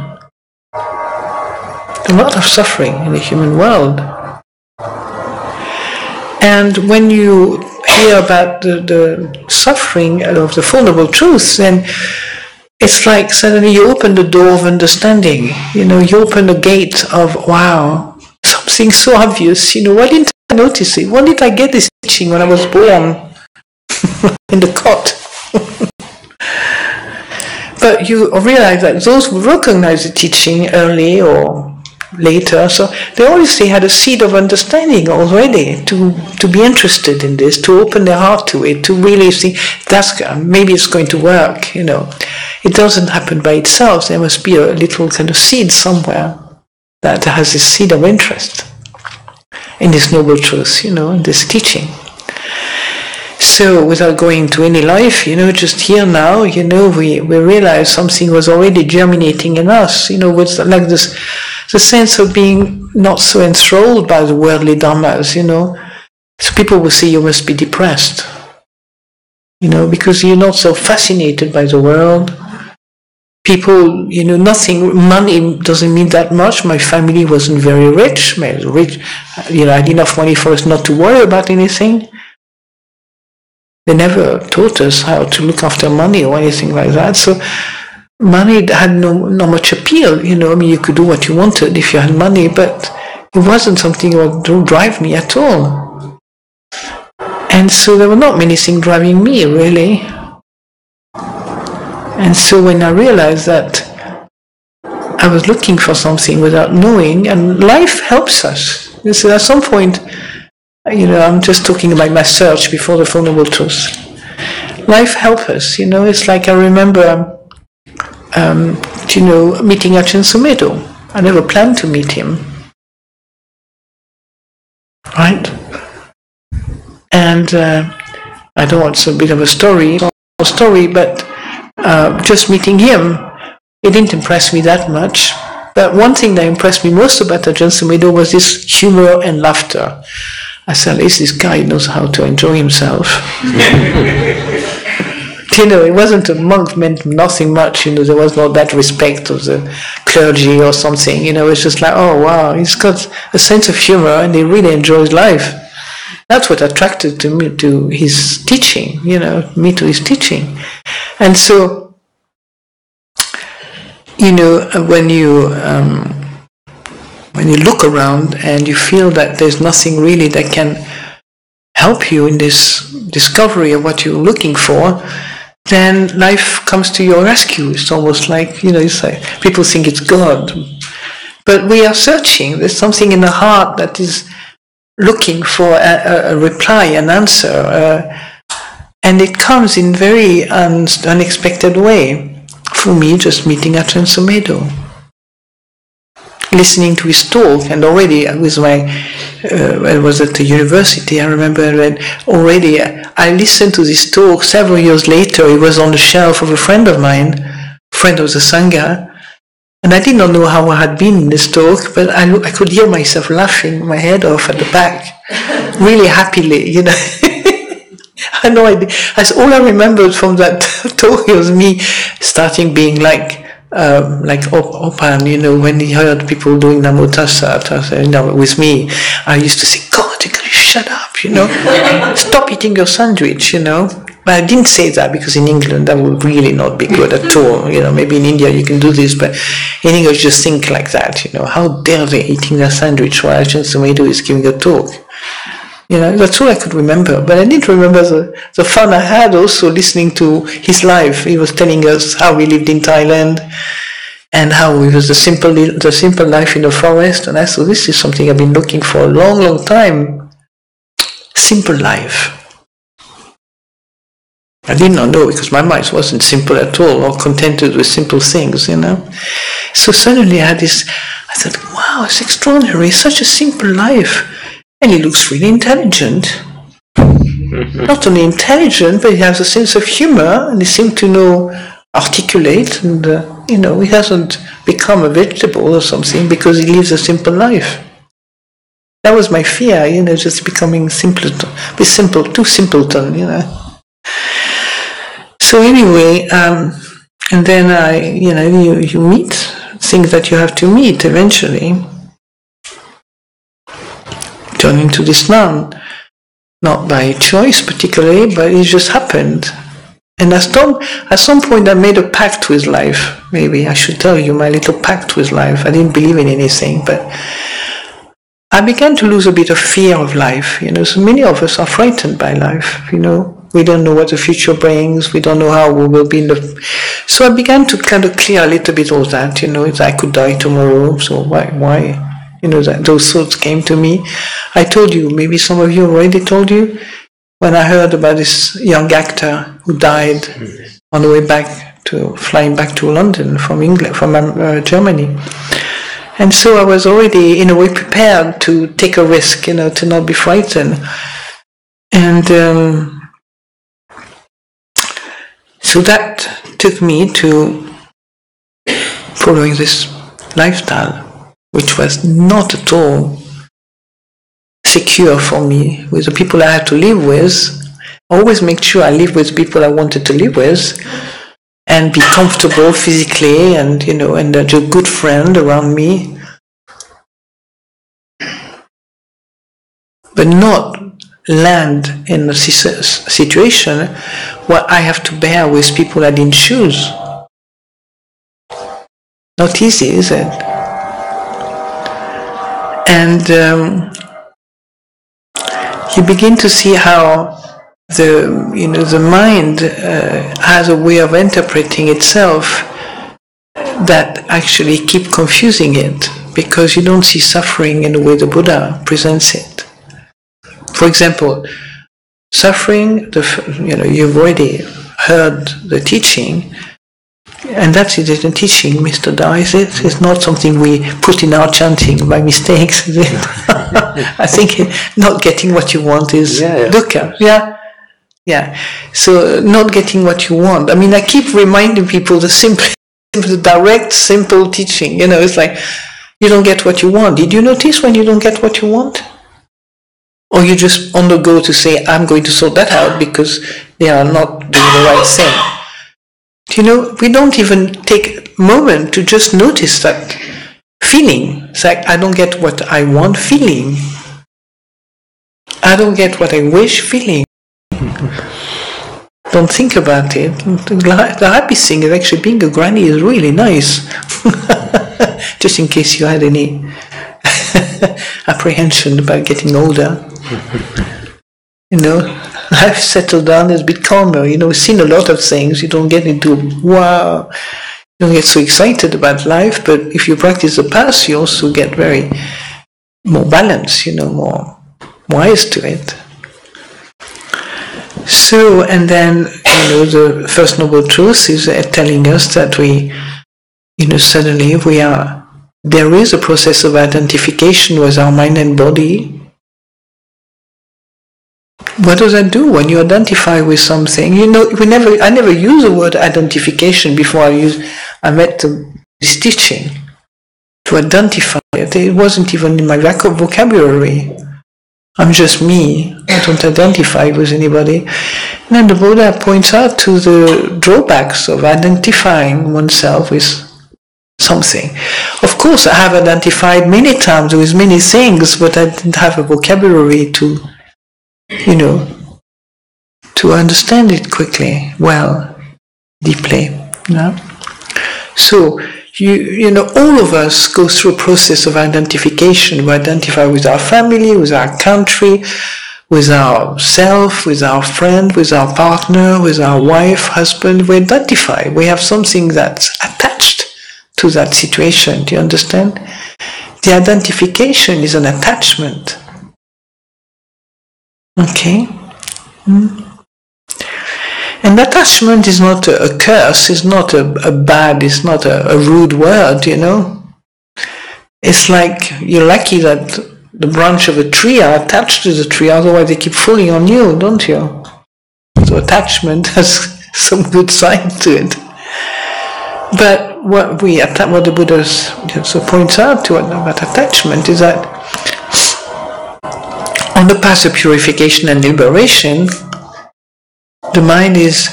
A lot of suffering in the human world. And when you hear about the suffering of the Four Noble Truths, then it's like suddenly you open the door of understanding. You open the gate of, wow, something so obvious. Why didn't I notice it? Why didn't I get this teaching when I was born in the cot? but you realize that those who recognize the teaching early or later, so they obviously had a seed of understanding already to be interested in this, to open their heart to it, to really see maybe it's going to work. It doesn't happen by itself. There must be a little kind of seed somewhere that has this seed of interest in this noble truth, in this teaching. So without going into any life, just here now, we realize something was already germinating in us, with like this, the sense of being not so enthralled by the worldly dhammas, So people will say you must be depressed, because you're not so fascinated by the world. People, nothing, money doesn't mean that much. My family wasn't very rich. I had enough money for us not to worry about anything. They never taught us how to look after money or anything like that. So money had not much appeal, you could do what you wanted if you had money, but it wasn't something that would drive me at all. And so there were not many things driving me, really. And so when I realized that I was looking for something without knowing, and life helps us. So at some point, I'm just talking about my search before the Four Noble Truths. Life helps us, it's like I remember meeting Ajahn Sumedho. I never planned to meet him. Right? And I don't want, it's a bit of a story, but just meeting him, it didn't impress me that much. But one thing that impressed me most about Ajahn Sumedho was this humor and laughter. I said, at least this guy knows how to enjoy himself. It wasn't a monk, meant nothing much, there was not that respect of the clergy or something, it's just like, oh wow, he's got a sense of humor and he really enjoys life. That's what attracted me to his teaching, me to his teaching. And so, when you look around and you feel that there's nothing really that can help you in this discovery of what you're looking for, then life comes to your rescue. It's almost like, it's like people think it's God. But we are searching. There's something in the heart that is looking for a reply, an answer. And it comes in very unexpected way. For me, just meeting Ajahn Sumedho. Listening to his talk, and already with I was at the university, I remember already I listened to this talk several years later. It was on the shelf of a friend of mine, friend of the Sangha, and I did not know how I had been in this talk, but I could hear myself laughing my head off at the back, really happily, I had no idea. All I remembered from that talk was me starting being like Opan, when he heard people doing Namo Tassa, with me, I used to say, God, you gotta shut up, stop eating your sandwich, But I didn't say that because in England that would really not be good at all, maybe in India you can do this, but in English just think like that, how dare they eating their sandwich while Ajahn Sumedho is giving a talk. That's all I could remember. But I didn't remember the fun I had also listening to his life. He was telling us how he lived in Thailand and how it was the simple life in the forest. And I thought, this is something I've been looking for a long, long time. Simple life. I did not know because my mind wasn't simple at all or contented with simple things, So suddenly I thought, wow, it's extraordinary. It's such a simple life. And he looks really intelligent. Not only intelligent, but he has a sense of humor, and he seems to articulate, and he hasn't become a vegetable or something because he lives a simple life. That was my fear, just becoming too simpleton, So anyway, and then you meet things that you have to meet eventually. Turn into this nun, not by choice particularly, but it just happened. And at some point I made a pact with life. Maybe I should tell you my little pact with life. I didn't believe in anything, but I began to lose a bit of fear of life. So many of us are frightened by life, We don't know what the future brings. We don't know how we will be in the... So I began to kind of clear a little bit all that, I could die tomorrow, so why? Those thoughts came to me. I told you, maybe some of you already told you, when I heard about this young actor who died on the way flying back to London from Germany. And so I was already, in a way, prepared to take a risk, to not be frightened. And so that took me to following this lifestyle, which was not at all secure for me with the people I had to live with. Always make sure I live with people I wanted to live with and be comfortable physically and a good friend around me. But not land in a situation where I have to bear with people I didn't choose. Not easy, is it? And you begin to see how the mind has a way of interpreting itself that actually keep confusing it, because you don't see suffering in the way the Buddha presents it. For example, suffering, you've already heard the teaching, and that's it, the teaching, Mr. Da, is it? It's not something we put in our chanting by mistakes, is it? I think not getting what you want is dukkha. Yeah. So not getting what you want. I mean, I keep reminding people the direct, simple teaching. It's like, you don't get what you want. Did you notice when you don't get what you want? Or you just on the go to say, I'm going to sort that out because they are not doing the right thing. We don't even take a moment to just notice that feeling. It's like, I don't get what I want, feeling. I don't get what I wish, feeling. Don't think about it. The happy thing is actually being a granny is really nice. Just in case you had any apprehension about getting older. Life settled down, is a bit calmer. We've seen a lot of things. You don't get into wow. You don't get so excited about life, but if you practice the path, you also get very more balanced, more wise to it. So, and then, the First Noble Truth is telling us that we, suddenly there is a process of identification with our mind and body. What does that do when you identify with something? I never use the word identification before I met this teaching. To identify it, it wasn't even in my vocabulary. I'm just me. I don't identify with anybody. And then the Buddha points out to the drawbacks of identifying oneself with something. Of course, I have identified many times with many things, but I didn't have a vocabulary to understand it quickly, deeply. So, all of us go through a process of identification. We identify with our family, with our country, with ourself, with our friend, with our partner, with our wife, husband. We identify. We have something that's attached to that situation. Do you understand? The identification is an attachment. Okay? And attachment is not a curse, it's not a bad, it's not a rude word, It's like you're lucky that the branch of a tree are attached to the tree, otherwise they keep falling on you, don't you? So attachment has some good side to it. But what the Buddha points out about attachment is that on the path of purification and liberation, the mind is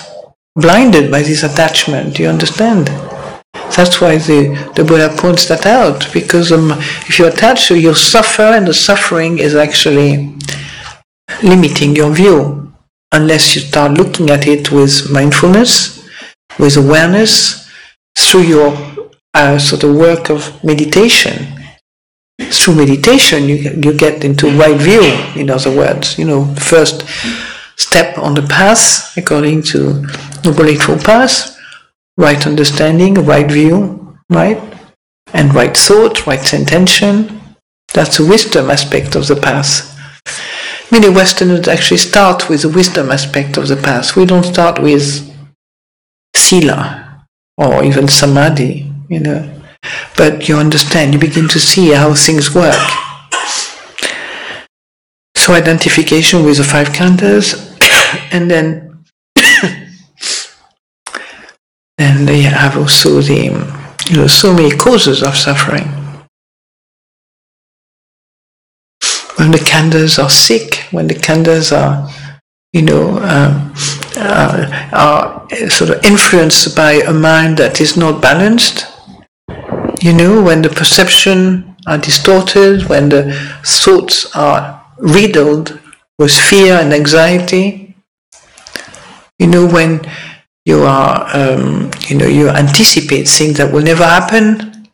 blinded by this attachment. Do you understand? That's why the Buddha points that out, because if you attach, you'll suffer, and the suffering is actually limiting your view, unless you start looking at it with mindfulness, with awareness, through your sort of work of meditation. Through meditation, you get into right view, in other words. First step on the path according to Noble Eightfold Path, right understanding, right view, right? And right thought, right intention. That's the wisdom aspect of the path. Many Westerners actually start with the wisdom aspect of the path. We don't start with sila or even samadhi, But you understand, you begin to see how things work. So identification with the five khandhas, and then they have also the so many causes of suffering. When the khandhas are sick, when the khandhas are sort of influenced by a mind that is not balanced, when the perception are distorted, when the thoughts are riddled with fear and anxiety, when you are, you anticipate things that will never happen.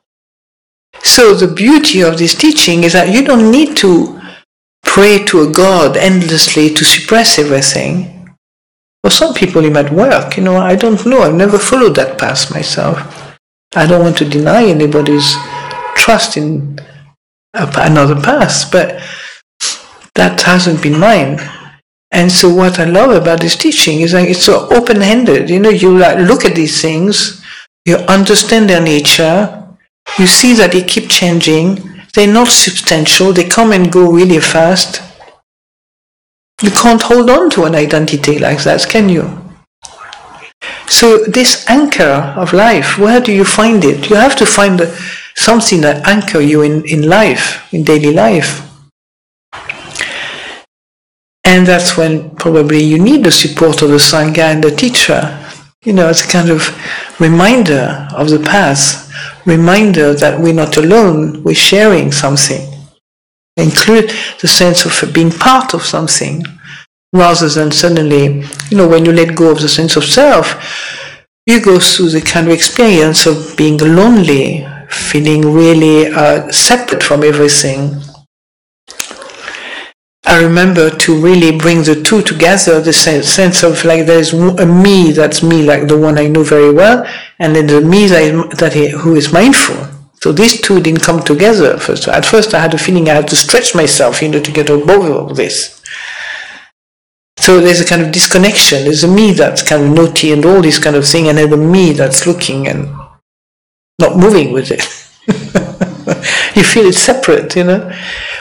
So the beauty of this teaching is that you don't need to pray to a God endlessly to suppress everything. For some people it might work, I don't know, I've never followed that path myself. I don't want to deny anybody's trust in another path, but that hasn't been mine. And so what I love about this teaching is that it's so open-handed. You look at these things, you understand their nature, you see that they keep changing, they're not substantial, they come and go really fast. You can't hold on to an identity like that, can you? So this anchor of life, where do you find it? You have to find something that anchor you in life, in daily life. And that's when probably you need the support of the Sangha and the teacher. It's a kind of reminder of the past, reminder that we're not alone, we're sharing something. Include the sense of being part of something, rather than suddenly, when you let go of the sense of self, you go through the kind of experience of being lonely, feeling really separate from everything. I remember to really bring the two together, the sense of like there's a me that's me, like the one I know very well, and then the me who is mindful. So these two didn't come together first. At first I had a feeling I had to stretch myself, to get above all this. So there's a kind of disconnection. There's a me that's kind of naughty and all this kind of thing, and then the me that's looking and not moving with it. You feel it's separate,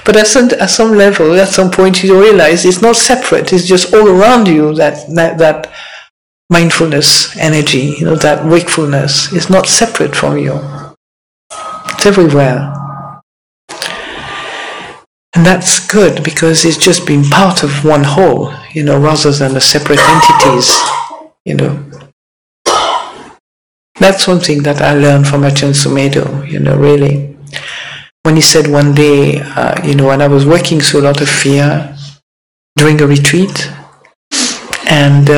But at some level, at some point, you realize it's not separate. It's just all around you. That mindfulness energy, that wakefulness is not separate from you. It's everywhere. And that's good because it's just being part of one whole, rather than the separate entities, That's one thing that I learned from Ajahn Sumedho, really. When he said one day, when I was working through a lot of fear during a retreat, and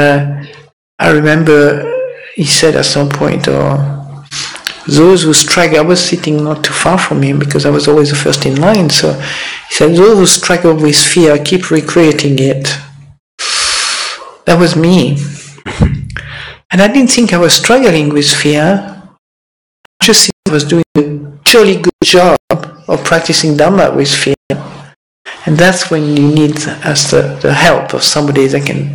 I remember he said at some point, those who struggle, I was sitting not too far from him because I was always the first in line, so he said, those who struggle with fear keep recreating it. That was me. And I didn't think I was struggling with fear. I just think I was doing a jolly good job of practicing Dhamma with fear. And that's when you need the help of somebody that can,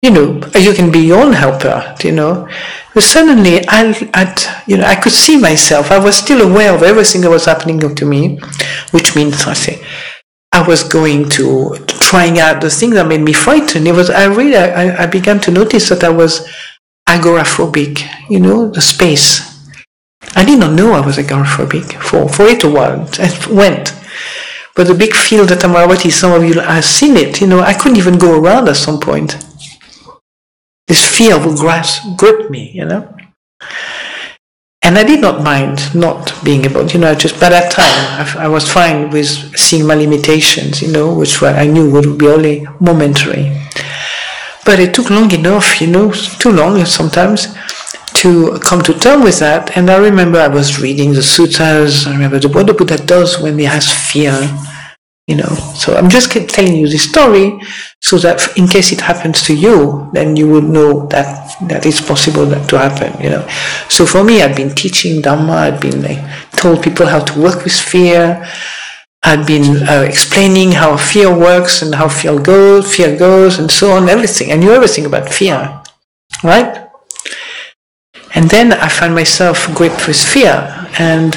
you can be your own helper, But suddenly I could see myself. I was still aware of everything that was happening to me, which means I was going to trying out the thing that made me frightened. I began to notice that I was agoraphobic, the space. I did not know I was agoraphobic for it a while. It went. But the big field at Amaravati, some of you have seen it, I couldn't even go around at some point. This fear would grip me, And I did not mind not being able, just by that time, I was fine with seeing my limitations, which I knew would be only momentary. But it took long enough, too long sometimes, to come to terms with that. And I remember I was reading the suttas. I remember what the Buddha does when he has fear. You know, so I'm just telling you this story so that in case it happens to you, then you would know that it's possible that to happen, you know. So for me, I've been teaching Dhamma, I've been told people how to work with fear, I've been explaining how fear works and how fear goes and so on, everything. I knew everything about fear, right? And then I find myself gripped with fear, and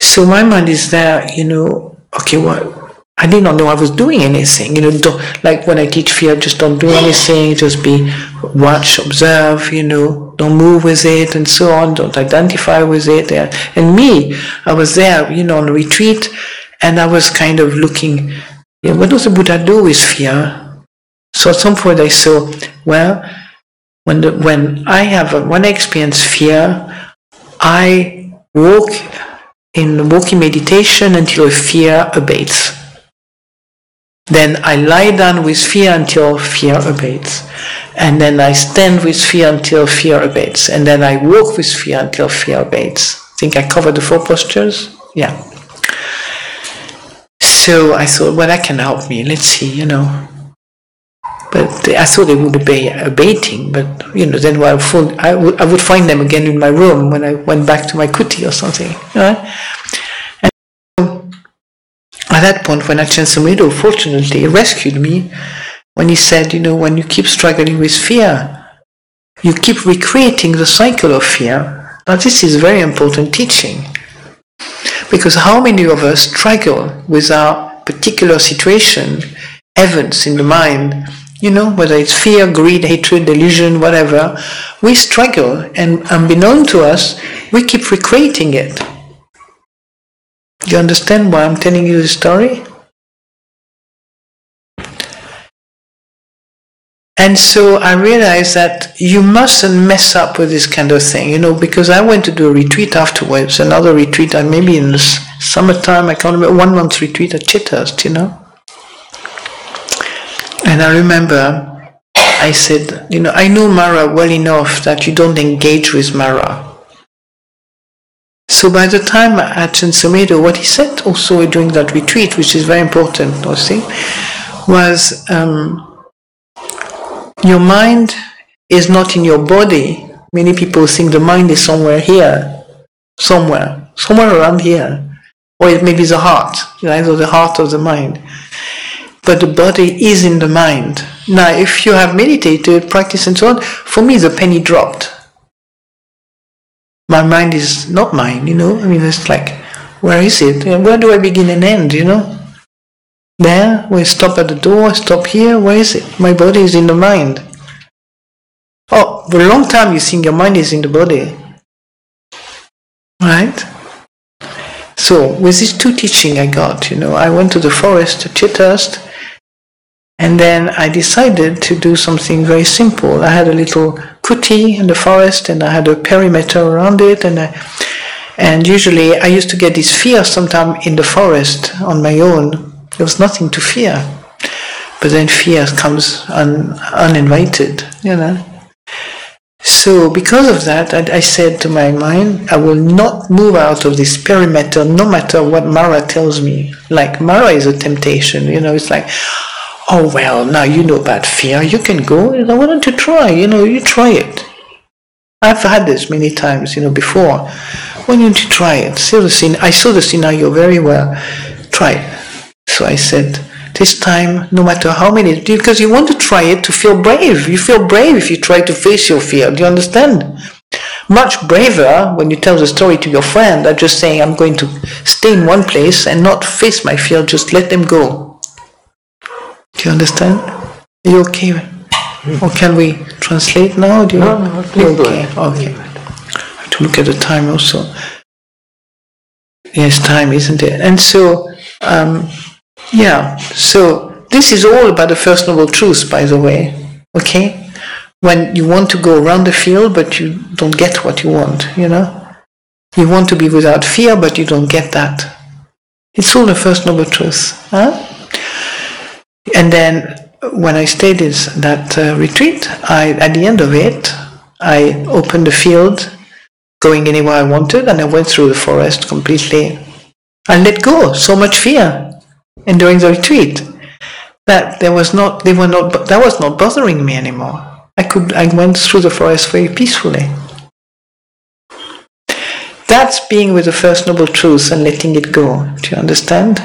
so my mind is there, you know, okay, what? I did not know I was doing anything, you know, like when I teach fear, just don't do anything, just watch, observe, you know, don't move with it and so on, don't identify with it. And me, I was there, you know, on a retreat, and I was kind of looking, you know, what does the Buddha do with fear? So at some point I saw, well, when I experience fear, I walk in walking meditation until fear abates. Then I lie down with fear until fear abates. And then I stand with fear until fear abates. And then I walk with fear until fear abates. I think I covered the 4 postures? Yeah. So I thought, well, that can help me. Let's see, you know. But I thought they would be abating, but, you know, then I would find them again in my room when I went back to my kuti or something. You know? At that point, when Ajahn Sumedho fortunately rescued me, when he said, you know, when you keep struggling with fear, you keep recreating the cycle of fear. Now this is very important teaching, because how many of us struggle with our particular situation, events in the mind, you know, whether it's fear, greed, hatred, delusion, whatever, we struggle, and unbeknown to us, we keep recreating it. Do you understand why I'm telling you the story? And so I realized that you mustn't mess up with this kind of thing, you know, because I went to do a retreat afterwards, another retreat, maybe in the summertime, I can't remember, 1 month retreat at Chithurst, you know. And I remember I said, you know, I know Mara well enough that you don't engage with Mara. So by the time Ajahn Sumedho, what he said also during that retreat, which is very important, I think, was your mind is not in your body. Many people think the mind is somewhere here, somewhere around here, or it may be the heart, right, or the heart of the mind. But the body is in the mind. Now, if you have meditated, practiced and so on, for me the penny dropped. My mind is not mine, you know. I mean, it's like, where is it? Where do I begin and end, you know? There, we stop at the door, stop here, where is it? My body is in the mind. Oh, for a long time you think your mind is in the body. Right? So, with these 2 teachings I got, you know, I went to the forest to Chithurst, and then I decided to do something very simple. I had a little kuti in the forest, and I had a perimeter around it, and usually I used to get this fear sometime in the forest on my own. There was nothing to fear, but then fear comes uninvited, you know. So because of that, I said to my mind, I will not move out of this perimeter no matter what Mara tells me. Like, Mara is a temptation, you know, it's like, oh well, now you know about fear, you can go, you know, why don't you try, you know, you try it. I've had this many times, you know, before. Why don't you try it? I saw the scenario very well. Try it. So I said, this time, no matter how many, because you want to try it to feel brave. You feel brave if you try to face your fear. Do you understand? Much braver when you tell the story to your friend than just saying, I'm going to stay in one place and not face my fear, just let them go. Do you understand? Are you okay? Or can we translate now?
No, please
okay. Okay. I have to look at the time also. Yes, time, isn't it? And so, so this is all about the First Noble Truth, by the way. Okay? When you want to go around the field, but you don't get what you want, you know? You want to be without fear, but you don't get that. It's all the First Noble Truth. Huh? And then, when I stayed in that retreat, at the end of it, I opened the field, going anywhere I wanted, and I went through the forest completely. I let go, so much fear. And during the retreat, that was not bothering me anymore. I went through the forest very peacefully. That's being with the First Noble Truth and letting it go. Do you understand?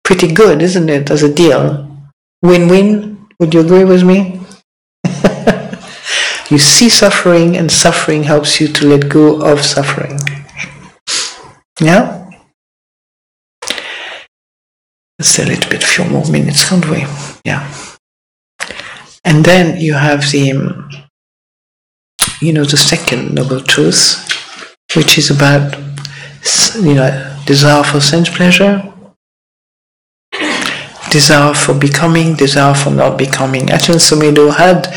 Pretty good, isn't it, as a deal? Win-win? Would you agree with me? You see suffering, and suffering helps you to let go of suffering. Yeah? Let's stay a little bit, a few more minutes, can't we? Yeah. And then you have the second Noble Truth, which is about, desire for sense pleasure, desire for becoming, desire for not becoming. Ajahn Sumedho had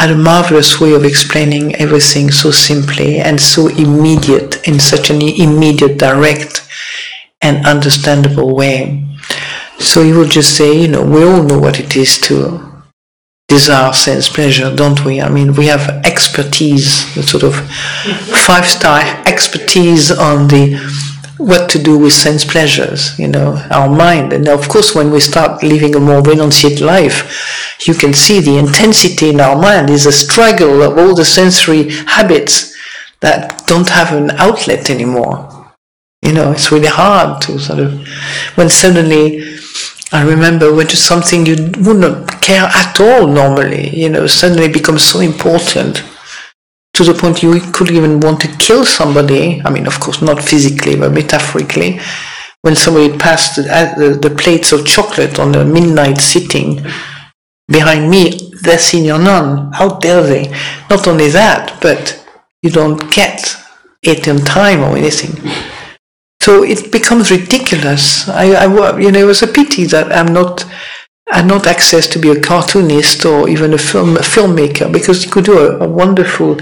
a marvelous way of explaining everything so simply and so immediate, in such an immediate, direct and understandable way. So he would just say, we all know what it is to desire sense pleasure, don't we? I mean, we have expertise, the sort of 5-star expertise on what to do with sense pleasures, our mind. And of course, when we start living a more renunciate life, you can see the intensity in our mind is a struggle of all the sensory habits that don't have an outlet anymore. It's really hard to sort of, when suddenly, I remember when just something you would not care at all normally, suddenly becomes so important to the point you could even want to kill somebody. I mean, of course, not physically, but metaphorically. When somebody passed the plates of chocolate on a midnight sitting behind me, they're senior nun. How dare they? Not only that, but you don't get it in time or anything. So it becomes ridiculous. It was a pity that I had not access to be a cartoonist or even a filmmaker, because you could do a wonderful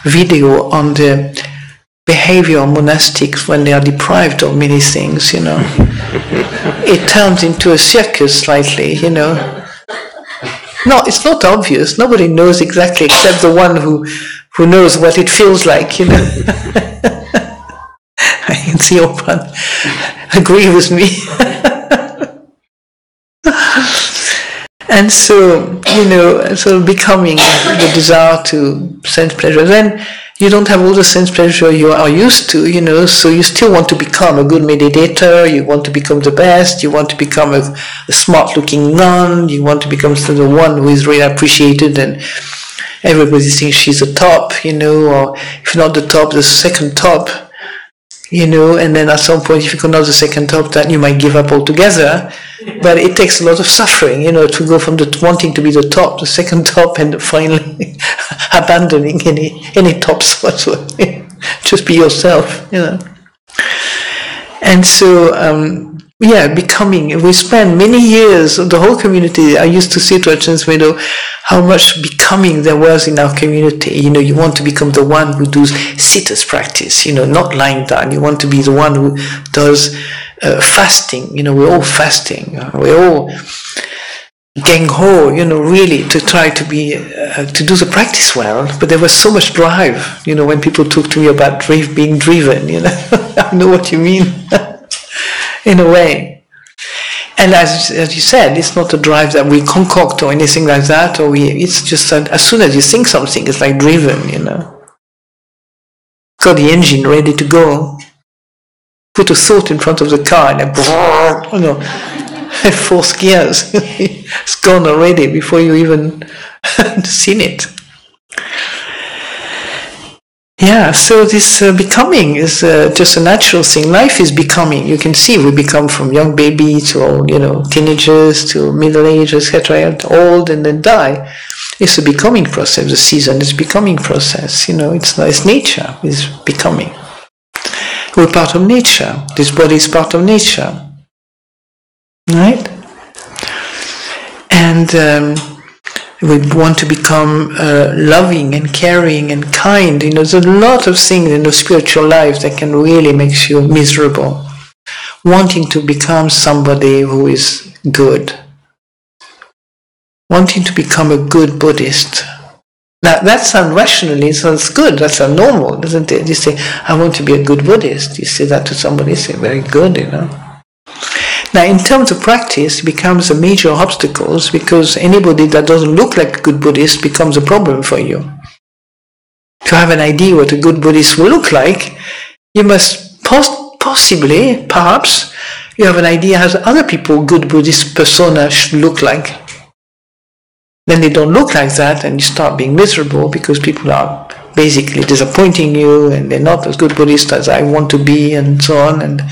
video on the behavior of monastics when they are deprived of many things. It turns into a circus slightly. No, it's not obvious. Nobody knows exactly except the one who knows what it feels like. I can see Opan agree with me. And so, so becoming the desire to sense pleasure, then you don't have all the sense pleasure you are used to, so you still want to become a good meditator, you want to become the best, you want to become a smart-looking nun, you want to become the one who is really appreciated and everybody thinks she's the top, or if not the top, the second top. And then at some point, if you cannot the second top, then you might give up altogether. But it takes a lot of suffering, to go from wanting to be the top, the second top, and finally abandoning any tops whatsoever. Just be yourself, And so, becoming. We spend many years, the whole community. I used to say to Ajahn Sumedho how much becoming there was in our community. You want to become the one who does sitters practice, not lying down. You want to be the one who does fasting. We're all fasting. We're all gang-ho, really, to try to be, to do the practice well. But there was so much drive, when people talk to me about being driven, I know what you mean. In a way. And as you said, it's not a drive that we concoct or anything like that, it's just that as soon as you think something, it's like driven, Got the engine ready to go. Put a thought in front of the car and force gears. It's gone already before you even seen it. Yeah, so this becoming is just a natural thing. Life is becoming. You can see we become from young baby to teenagers to middle age, etc., old and then die. It's a becoming process. The season is becoming process. It's nature. It's becoming. We're part of nature. This body is part of nature, right? And we want to become loving and caring and kind. There's a lot of things in the spiritual life that can really make you miserable. Wanting to become somebody who is good. Wanting to become a good Buddhist. Now that sounds rationally, sounds good, that sounds normal, doesn't it? You say, I want to be a good Buddhist. You say that to somebody, you say, very good, Now, in terms of practice, it becomes a major obstacle because anybody that doesn't look like a good Buddhist becomes a problem for you. To have an idea what a good Buddhist will look like, you must possibly, perhaps, you have an idea how other people good Buddhist persona should look like. Then they don't look like that, and you start being miserable because people are basically disappointing you, and they're not as good Buddhist as I want to be, and so on. And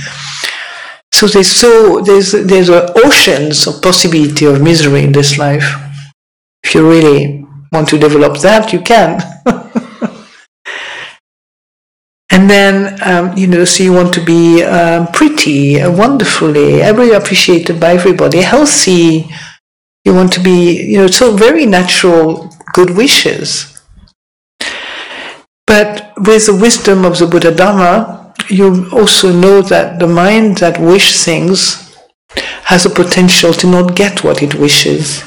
so there's oceans of possibility of misery in this life. If you really want to develop that, you can. And then, so you want to be pretty, wonderfully, appreciated by everybody, healthy. You want to be, so very natural good wishes. But with the wisdom of the Buddha Dhamma, you also know that the mind that wishes things has a potential to not get what it wishes.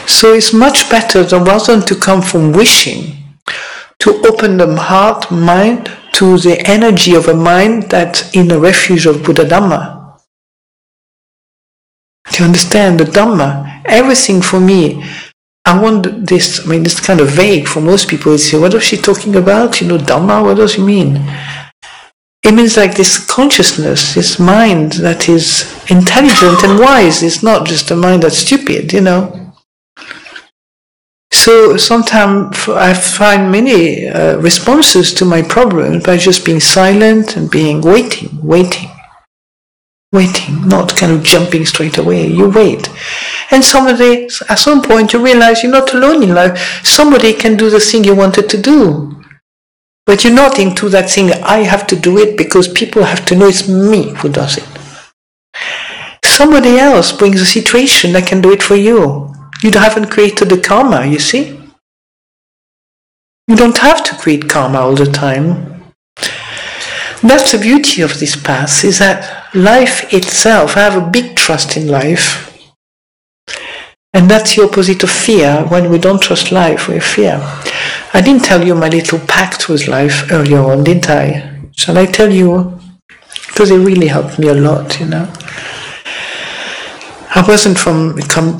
So it's much better rather than to come from wishing, to open the heart, mind, to the energy of a mind that's in the refuge of Buddha Dhamma. Do you understand? The Dhamma, everything for me. I want this, it's kind of vague for most people. It's, what is she talking about? Dhamma, what does it mean? It means like this consciousness, this mind that is intelligent and wise. It's not just a mind that's stupid, So sometimes I find many responses to my problems by just being silent and being waiting, not kind of jumping straight away. You wait. And at some point you realize you're not alone in life. Somebody can do the thing you wanted to do. But you're not into that thing, I have to do it because people have to know it's me who does it. Somebody else brings a situation that can do it for you. You haven't created the karma, you see? You don't have to create karma all the time. That's the beauty of this path, is that life itself, I have a big trust in life. And that's the opposite of fear. When we don't trust life, we fear. I didn't tell you my little pact with life earlier on, didn't I? Shall I tell you? Because it really helped me a lot, I wasn't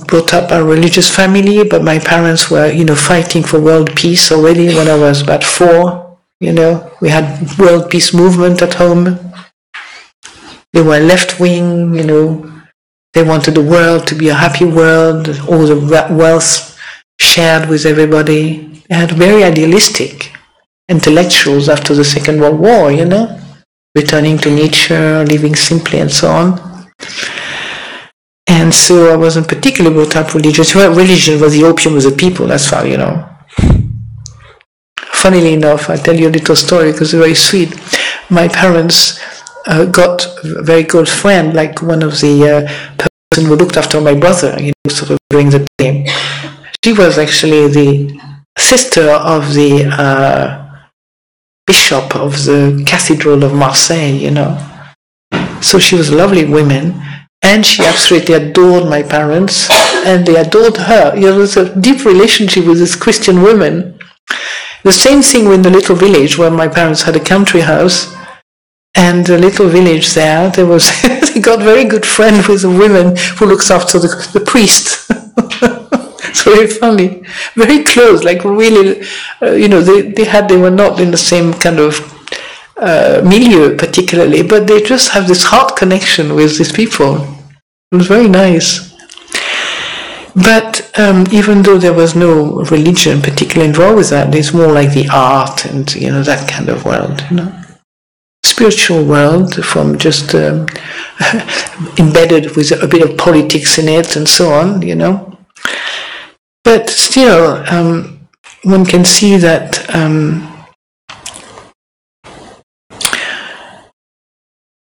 brought up a religious family, but my parents were, fighting for world peace already when I was about 4. We had world peace movement at home. They were left wing, They wanted the world to be a happy world, all the wealth shared with everybody. They had very idealistic intellectuals after the Second World War, returning to nature, living simply and so on. And so I wasn't particularly brought up religious. Religion was the opium of the people, that's far, Funnily enough, I'll tell you a little story because it's very sweet. My parents got a very good friend, like one of the person who looked after my brother, sort of during the day. She was actually the sister of the bishop of the Cathedral of Marseille, So she was a lovely woman, and she absolutely adored my parents, and they adored her. There was a deep relationship with this Christian woman. The same thing in the little village where my parents had a country house. And the little village there, they got very good friend with a woman who looks after the priest. It's very funny, very close, like really, they were not in the same kind of milieu particularly, but they just have this heart connection with these people. It was very nice. But even though there was no religion particularly involved with that, it's more like the art and that kind of world, spiritual world, from just embedded with a bit of politics in it and so on, But still, one can see that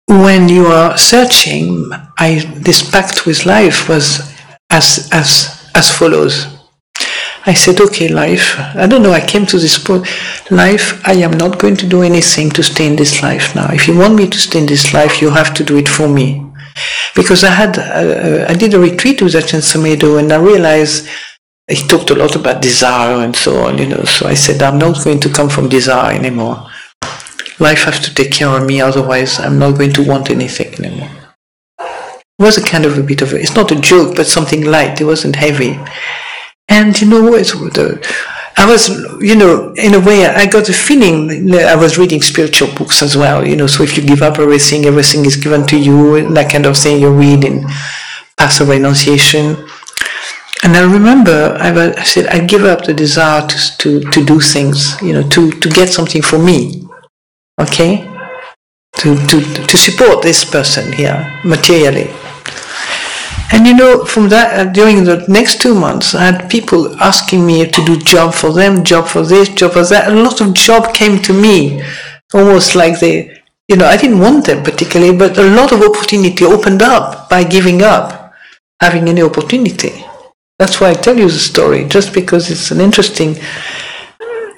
when you are searching, this pact with life was as follows. I said, okay, life, I don't know, I came to this point, life, I am not going to do anything to stay in this life now. If you want me to stay in this life, you have to do it for me. Because I did a retreat with Ajahn Sumedho, and I realized he talked a lot about desire and so on, so I said, I'm not going to come from desire anymore. Life has to take care of me, otherwise I'm not going to want anything anymore. was a kind of a bit of it's not a joke, but something light. It wasn't heavy. And I was, in a way, I got the feeling I was reading spiritual books as well, so if you give up everything is given to you, that kind of thing you read in Path of Renunciation. And I remember I said, I give up the desire to do things, to get something for me, okay? To support this person here, materially. And from that, during the next 2 months, I had people asking me to do job for them, job for this, job for that. A lot of job came to me, almost like I didn't want them particularly, but a lot of opportunity opened up by giving up, having any opportunity. That's why I tell you the story, just because it's an interesting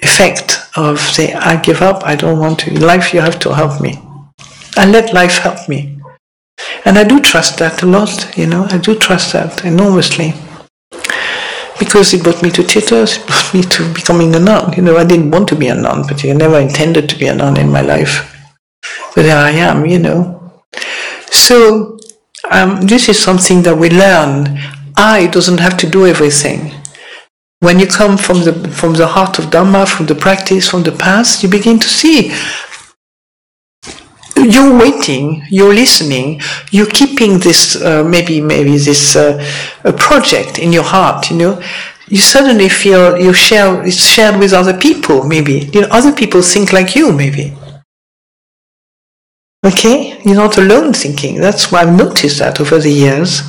effect of saying, I give up, I don't want to. In life, you have to help me. And let life help me. And I do trust that a lot, I do trust that enormously. Because it brought me to Chithurst, it brought me to becoming a nun. I didn't want to be a nun, but I never intended to be a nun in my life. But there I am, So, this is something that we learn. I doesn't have to do everything. When you come from the heart of Dhamma, from the practice, from the past, you begin to see you're waiting, you're listening, you're keeping this, maybe this a project in your heart, You suddenly feel it's shared with other people, maybe. Other people think like you, maybe. Okay? You're not alone thinking. That's why I've noticed that over the years.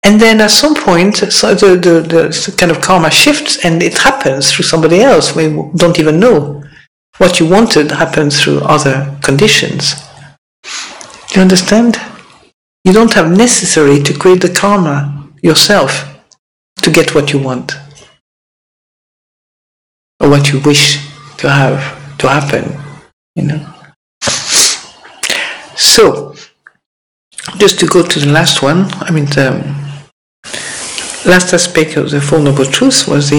And then at some point, so the kind of karma shifts and it happens through somebody else. We don't even know. What you wanted happens through other conditions. Do you understand? You don't have necessary to create the karma yourself to get what you want. Or what you wish to have, to happen, So, just to go to the last one, the last aspect of the Four Noble Truths was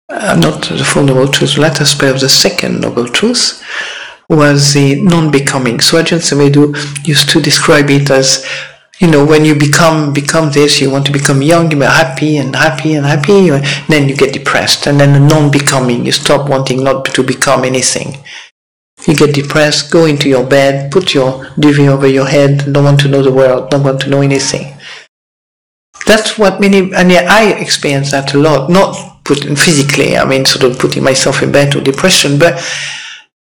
not the Four Noble Truths, the last aspect of the second Noble Truth was the non-becoming. So Ajahn Sumedho used to describe it as, when you become this, you want to become young, you are happy and happy and happy, then you get depressed. And then the non-becoming, you stop wanting not to become anything. You get depressed, go into your bed, put your duvet over your head, don't want to know the world, don't want to know anything. That's what I experience that a lot, not physically, sort of putting myself in bed or depression, but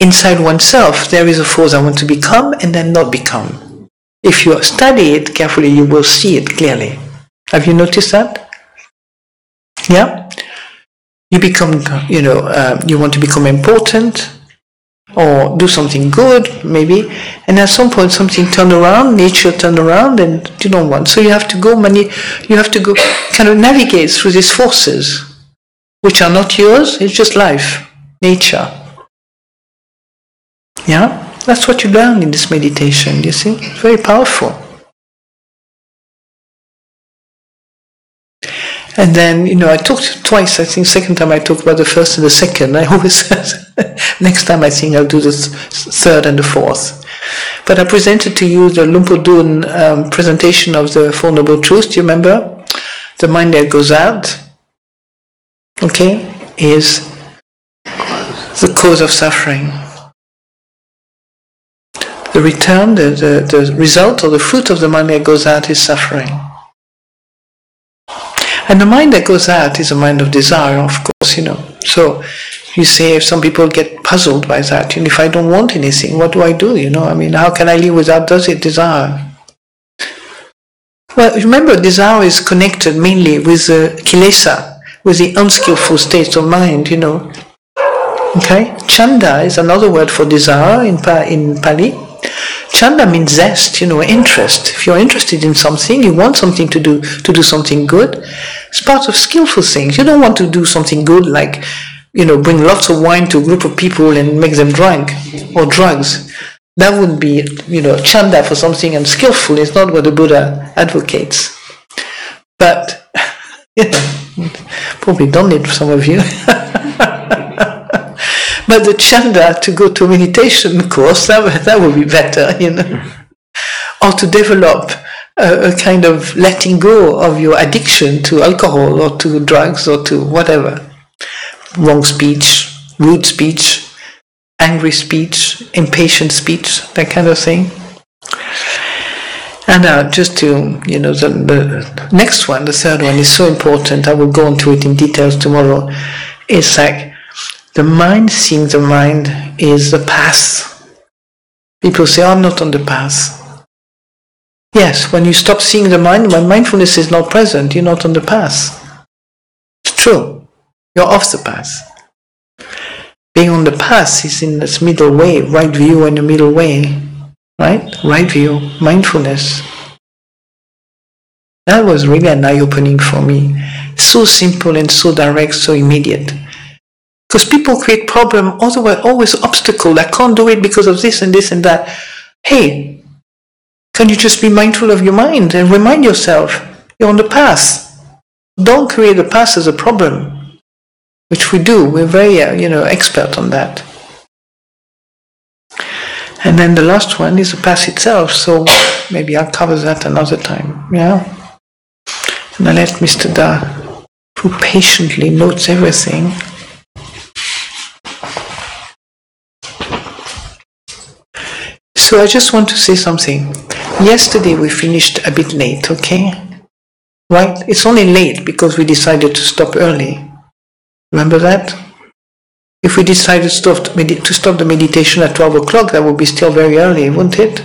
inside oneself, there is a force I want to become and then not become. If you study it carefully, you will see it clearly. Have you noticed that? Yeah? You become, you want to become important or do something good, maybe, and at some point something turned around, nature turned around, and you don't want. So you have to go kind of navigate through these forces, which are not yours, it's just life, nature. Yeah? That's what you learn in this meditation, you see? It's very powerful. And then, I talked twice, I think second time I talked about the first and the second. I always said, next time I think I'll do the third and the fourth. But I presented to you the Lumpur Dun presentation of the Four Noble Truths, do you remember? The mind that goes out, okay, is the cause of suffering. The return, the result or the fruit of the mind that goes out is suffering. And the mind that goes out is a mind of desire, of course, So you say, if some people get puzzled by that, if I don't want anything, what do I do, how can I live without desire? Well, remember, desire is connected mainly with the kilesa, with the unskillful states of mind, Okay? Chanda is another word for desire in Pali. Chanda means zest, interest. If you're interested in something, you want something to do something good. It's part of skillful things. You don't want to do something good like, bring lots of wine to a group of people and make them drunk, or drugs. That would be, chanda for something unskillful. It's not what the Buddha advocates. But, probably done it for some of you. But the chanda to go to a meditation course, that would be better, or to develop a kind of letting go of your addiction to alcohol or to drugs or to whatever. Wrong speech, rude speech, angry speech, impatient speech, that kind of thing. And now, just to, the next one, the third one is so important. I will go into it in details tomorrow. It's like the mind, seeing the mind is the path. People say, I'm not on the path. Yes, when you stop seeing the mind, when mindfulness is not present, you're not on the path. It's true. You're off the path. Being on the path is in this middle way, right view and the middle way. Right? Right view, mindfulness. That was really an eye-opening for me. So simple and so direct, so immediate. Because people create problem, always obstacle. I can't do it because of this and this and that. Hey, can you just be mindful of your mind and remind yourself you're on the path? Don't create the path as a problem, which we do. We're very, expert on that. And then the last one is the path itself. So maybe I'll cover that another time. Yeah. And I let Mr. Da, who patiently notes everything. So I just want to say something. Yesterday we finished a bit late, okay? Right? It's only late because we decided to stop early. Remember that? If we decided to stop the meditation at 12 o'clock, that would be still very early, wouldn't it?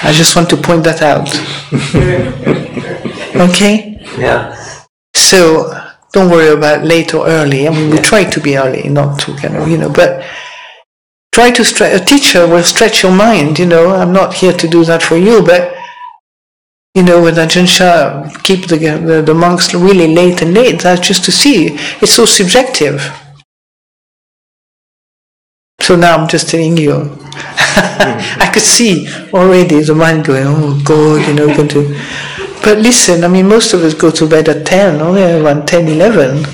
I just want to point that out. Okay?
Yeah.
So don't worry about late or early. I mean, we try to be early, not to but try to stretch. A teacher will stretch your mind, I'm not here to do that for you, but with Ajahn Chah, keep the monks really late and late. That's just to see. It's so subjective. So now I'm just telling you. I could see already the mind going, oh God, going to... But listen, I mean, most of us go to bed at 10, only around 10, 11.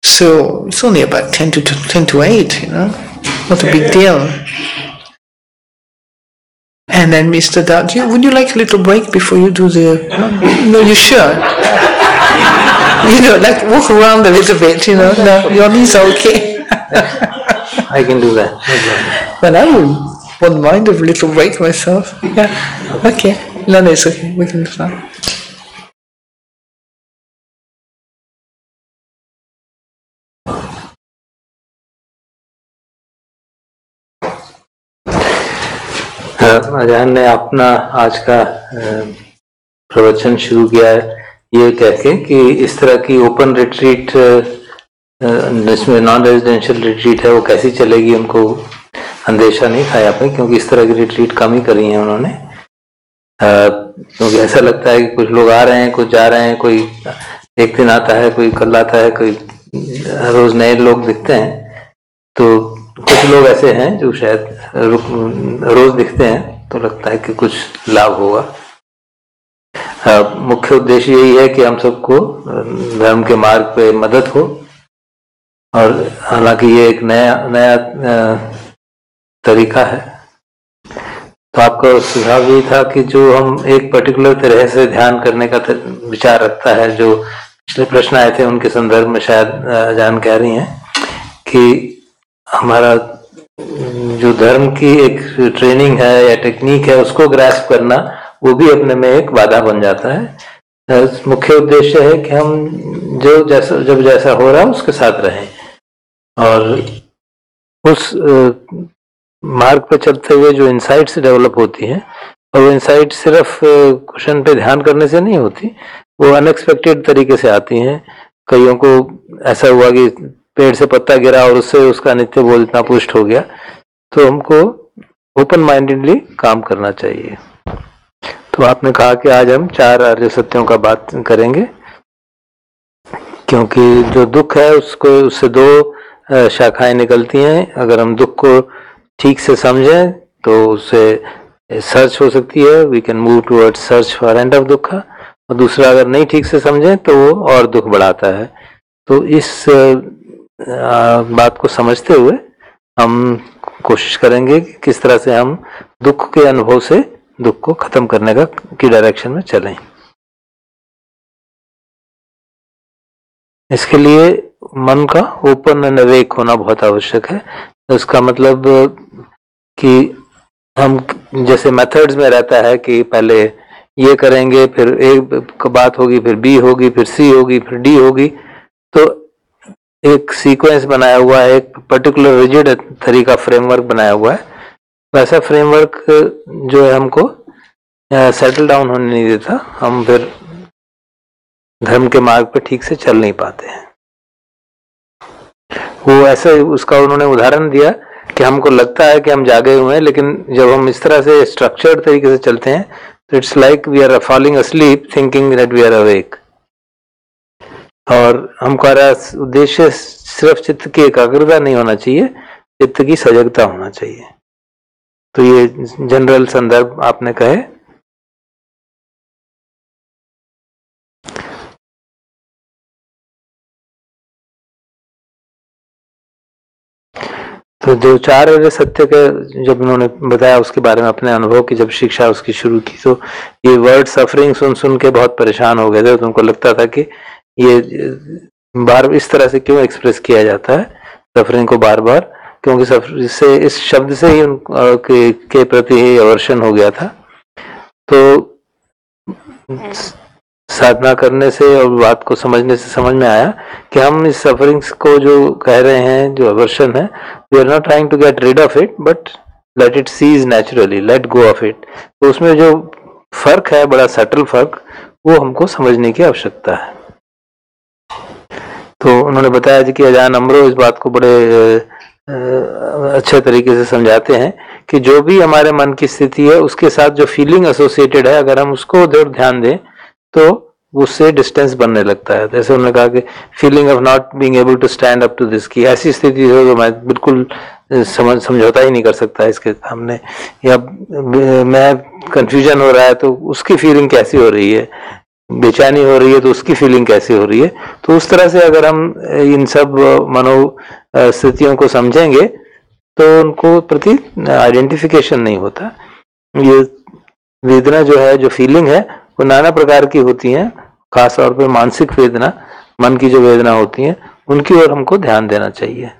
So it's only about 10 to 8, Not a big deal. And then Mr. Da, would you like a little break before you do the... No, you sure? Like walk around a little bit, No, your knees are okay.
I can do that.
But I wouldn't mind a little break myself. Yeah. Okay. No, it's okay. We can do that.
अजान ने अपना आज का प्रवचन शुरू किया है ये कहके कि इस तरह की ओपन रिट्रीट जिसमें नॉन रेजिडेंशियल रिट्रीट है वो कैसी चलेगी, उनको अंदेशा नहीं था यहाँ पे, क्योंकि इस तरह की रिट्रीट कम ही करी है उन्होंने। क्योंकि ऐसा लगता है कि कुछ लोग आ रहे हैं, कुछ जा रहे हैं, कोई एक दिन आता है, कोई कल आता है, कोई रोज नए लोग दिखते हैं। तो कुछ लोग ऐसे हैं जो शायद रोज दिखते हैं तो लगता है कि कुछ लाभ होगा। मुख्य उद्देश्य यही है कि हम सबको धर्म के मार्ग पे मदद हो, और हालांकि ये एक नया तरीका है। तो आपका सुझाव यही था कि जो हम एक पर्टिकुलर तरह से ध्यान करने का विचार रखता है, जो पिछले प्रश्न आए थे उनके संदर्भ में शायद अजान कह रही हैं कि हमारा जो धर्म की एक ट्रेनिंग है या टेक्निक है उसको ग्रास्प करना, वो भी अपने में एक बाधा बन जाता है। मुख्य उद्देश्य है कि हम जब जैसा हो रहा है उसके साथ रहें, और उस मार्ग पर चलते हुए जो इनसाइट्स डेवलप होती हैं, और वो इनसाइट सिर्फ क्वेश्चन पे ध्यान करने से नहीं होती, वो अनएक्सपेक्टेड तरीके से आती हैं। कईयों को ऐसा हुआ कि पेड़ से पत्ता गिरा और उससे उसका नित्य बोध इतना पुष्ट हो गया। तो हमको ओपन माइंडेडली काम करना चाहिए। तो आपने कहा कि आज हम 4 आर्य सत्यों का बात करेंगे, क्योंकि जो दुख है उससे 2 शाखाएं निकलती हैं। अगर हम दुख को ठीक से समझें तो उससे सर्च हो सकती है, we can move towards search for end of दुख। और दूसरा, अगर नहीं ठीक से समझें तो वो और दुख बढ़ाता है। तो इस बात को समझते हुए हम कोशिश करेंगे कि किस तरह से हम दुख के अनुभव से दुख को खत्म करने की डायरेक्शन में चलें। इसके लिए मन का ओपन एंड अवेक होना बहुत आवश्यक है। इसका मतलब कि हम जैसे मेथड्स में रहता है कि पहले ये करेंगे, फिर एक बात होगी, फिर बी होगी, फिर सी होगी, फिर डी होगी, तो एक सीक्वेंस बनाया हुआ है, एक पर्टिकुलर रिजिड तरीका फ्रेमवर्क बनाया हुआ है। वैसा फ्रेमवर्क जो है हमको सेटल डाउन होने नहीं देता, हम फिर धर्म के मार्ग पर ठीक से चल नहीं पाते हैं। वो ऐसे उसका उन्होंने उदाहरण दिया कि हमको लगता है कि हम जागे हुए हैं, लेकिन जब हम इस तरह से स्ट्रक्चर्ड तरीके से चलते हैं तो it's like we are falling asleep thinking that we are awake. और हमारा उद्देश्य सिर्फ चित्त की एकाग्रता नहीं होना चाहिए, चित्त की सजगता होना चाहिए। तो ये जनरल संदर्भ आपने कहे। तो जो 4 अरे सत्य के जब उन्होंने बताया उसके बारे में अपने अनुभव की जब शिक्षा उसकी शुरू की, तो ये वर्ड सफरिंग सुन सुन के बहुत परेशान हो गए थे। तो उनको लगता था कि ये बार इस तरह से क्यों एक्सप्रेस किया जाता है सफरिंग को बार बार, क्योंकि सफर से इस शब्द से ही उनके प्रति ही अवर्षण हो गया था। तो साधना करने से और बात को समझने से समझ में आया कि हम इस सफरिंग्स को जो कह रहे हैं, जो अवर्षण है, we are not trying to get rid of it but let it cease naturally, let go of it. तो उसमें जो फर्क है, बड़ा सटल फर्क, वो हमको समझने की आवश्यकता है। तो उन्होंने बताया कि अजान अमरो इस बात को बड़े अच्छे तरीके से समझाते हैं कि जो भी हमारे मन की स्थिति है उसके साथ जो फीलिंग एसोसिएटेड है, अगर हम उसको ध्यान दें तो उससे डिस्टेंस बनने लगता है। जैसे उन्होंने कहा कि feeling of not being able to stand up to this, की ऐसी स्थिति हो तो मैं बिल्कुल समझौता ही नहीं कर सकता इसके सामने, या मैं कंफ्यूजन हो रहा है तो उसकी फीलिंग कैसी हो रही है, बेचैनी हो रही है तो उसकी फीलिंग कैसी हो रही है। तो उस तरह से अगर हम इन सब मनो स्थितियों को समझेंगे तो उनको प्रति आइडेंटिफिकेशन नहीं होता। ये वेदना जो है, जो फीलिंग है, वो नाना प्रकार की होती हैं, खास तौर पे मानसिक वेदना, मन की जो वेदना होती हैं, उनकी ओर हमको ध्यान देना चाहिए।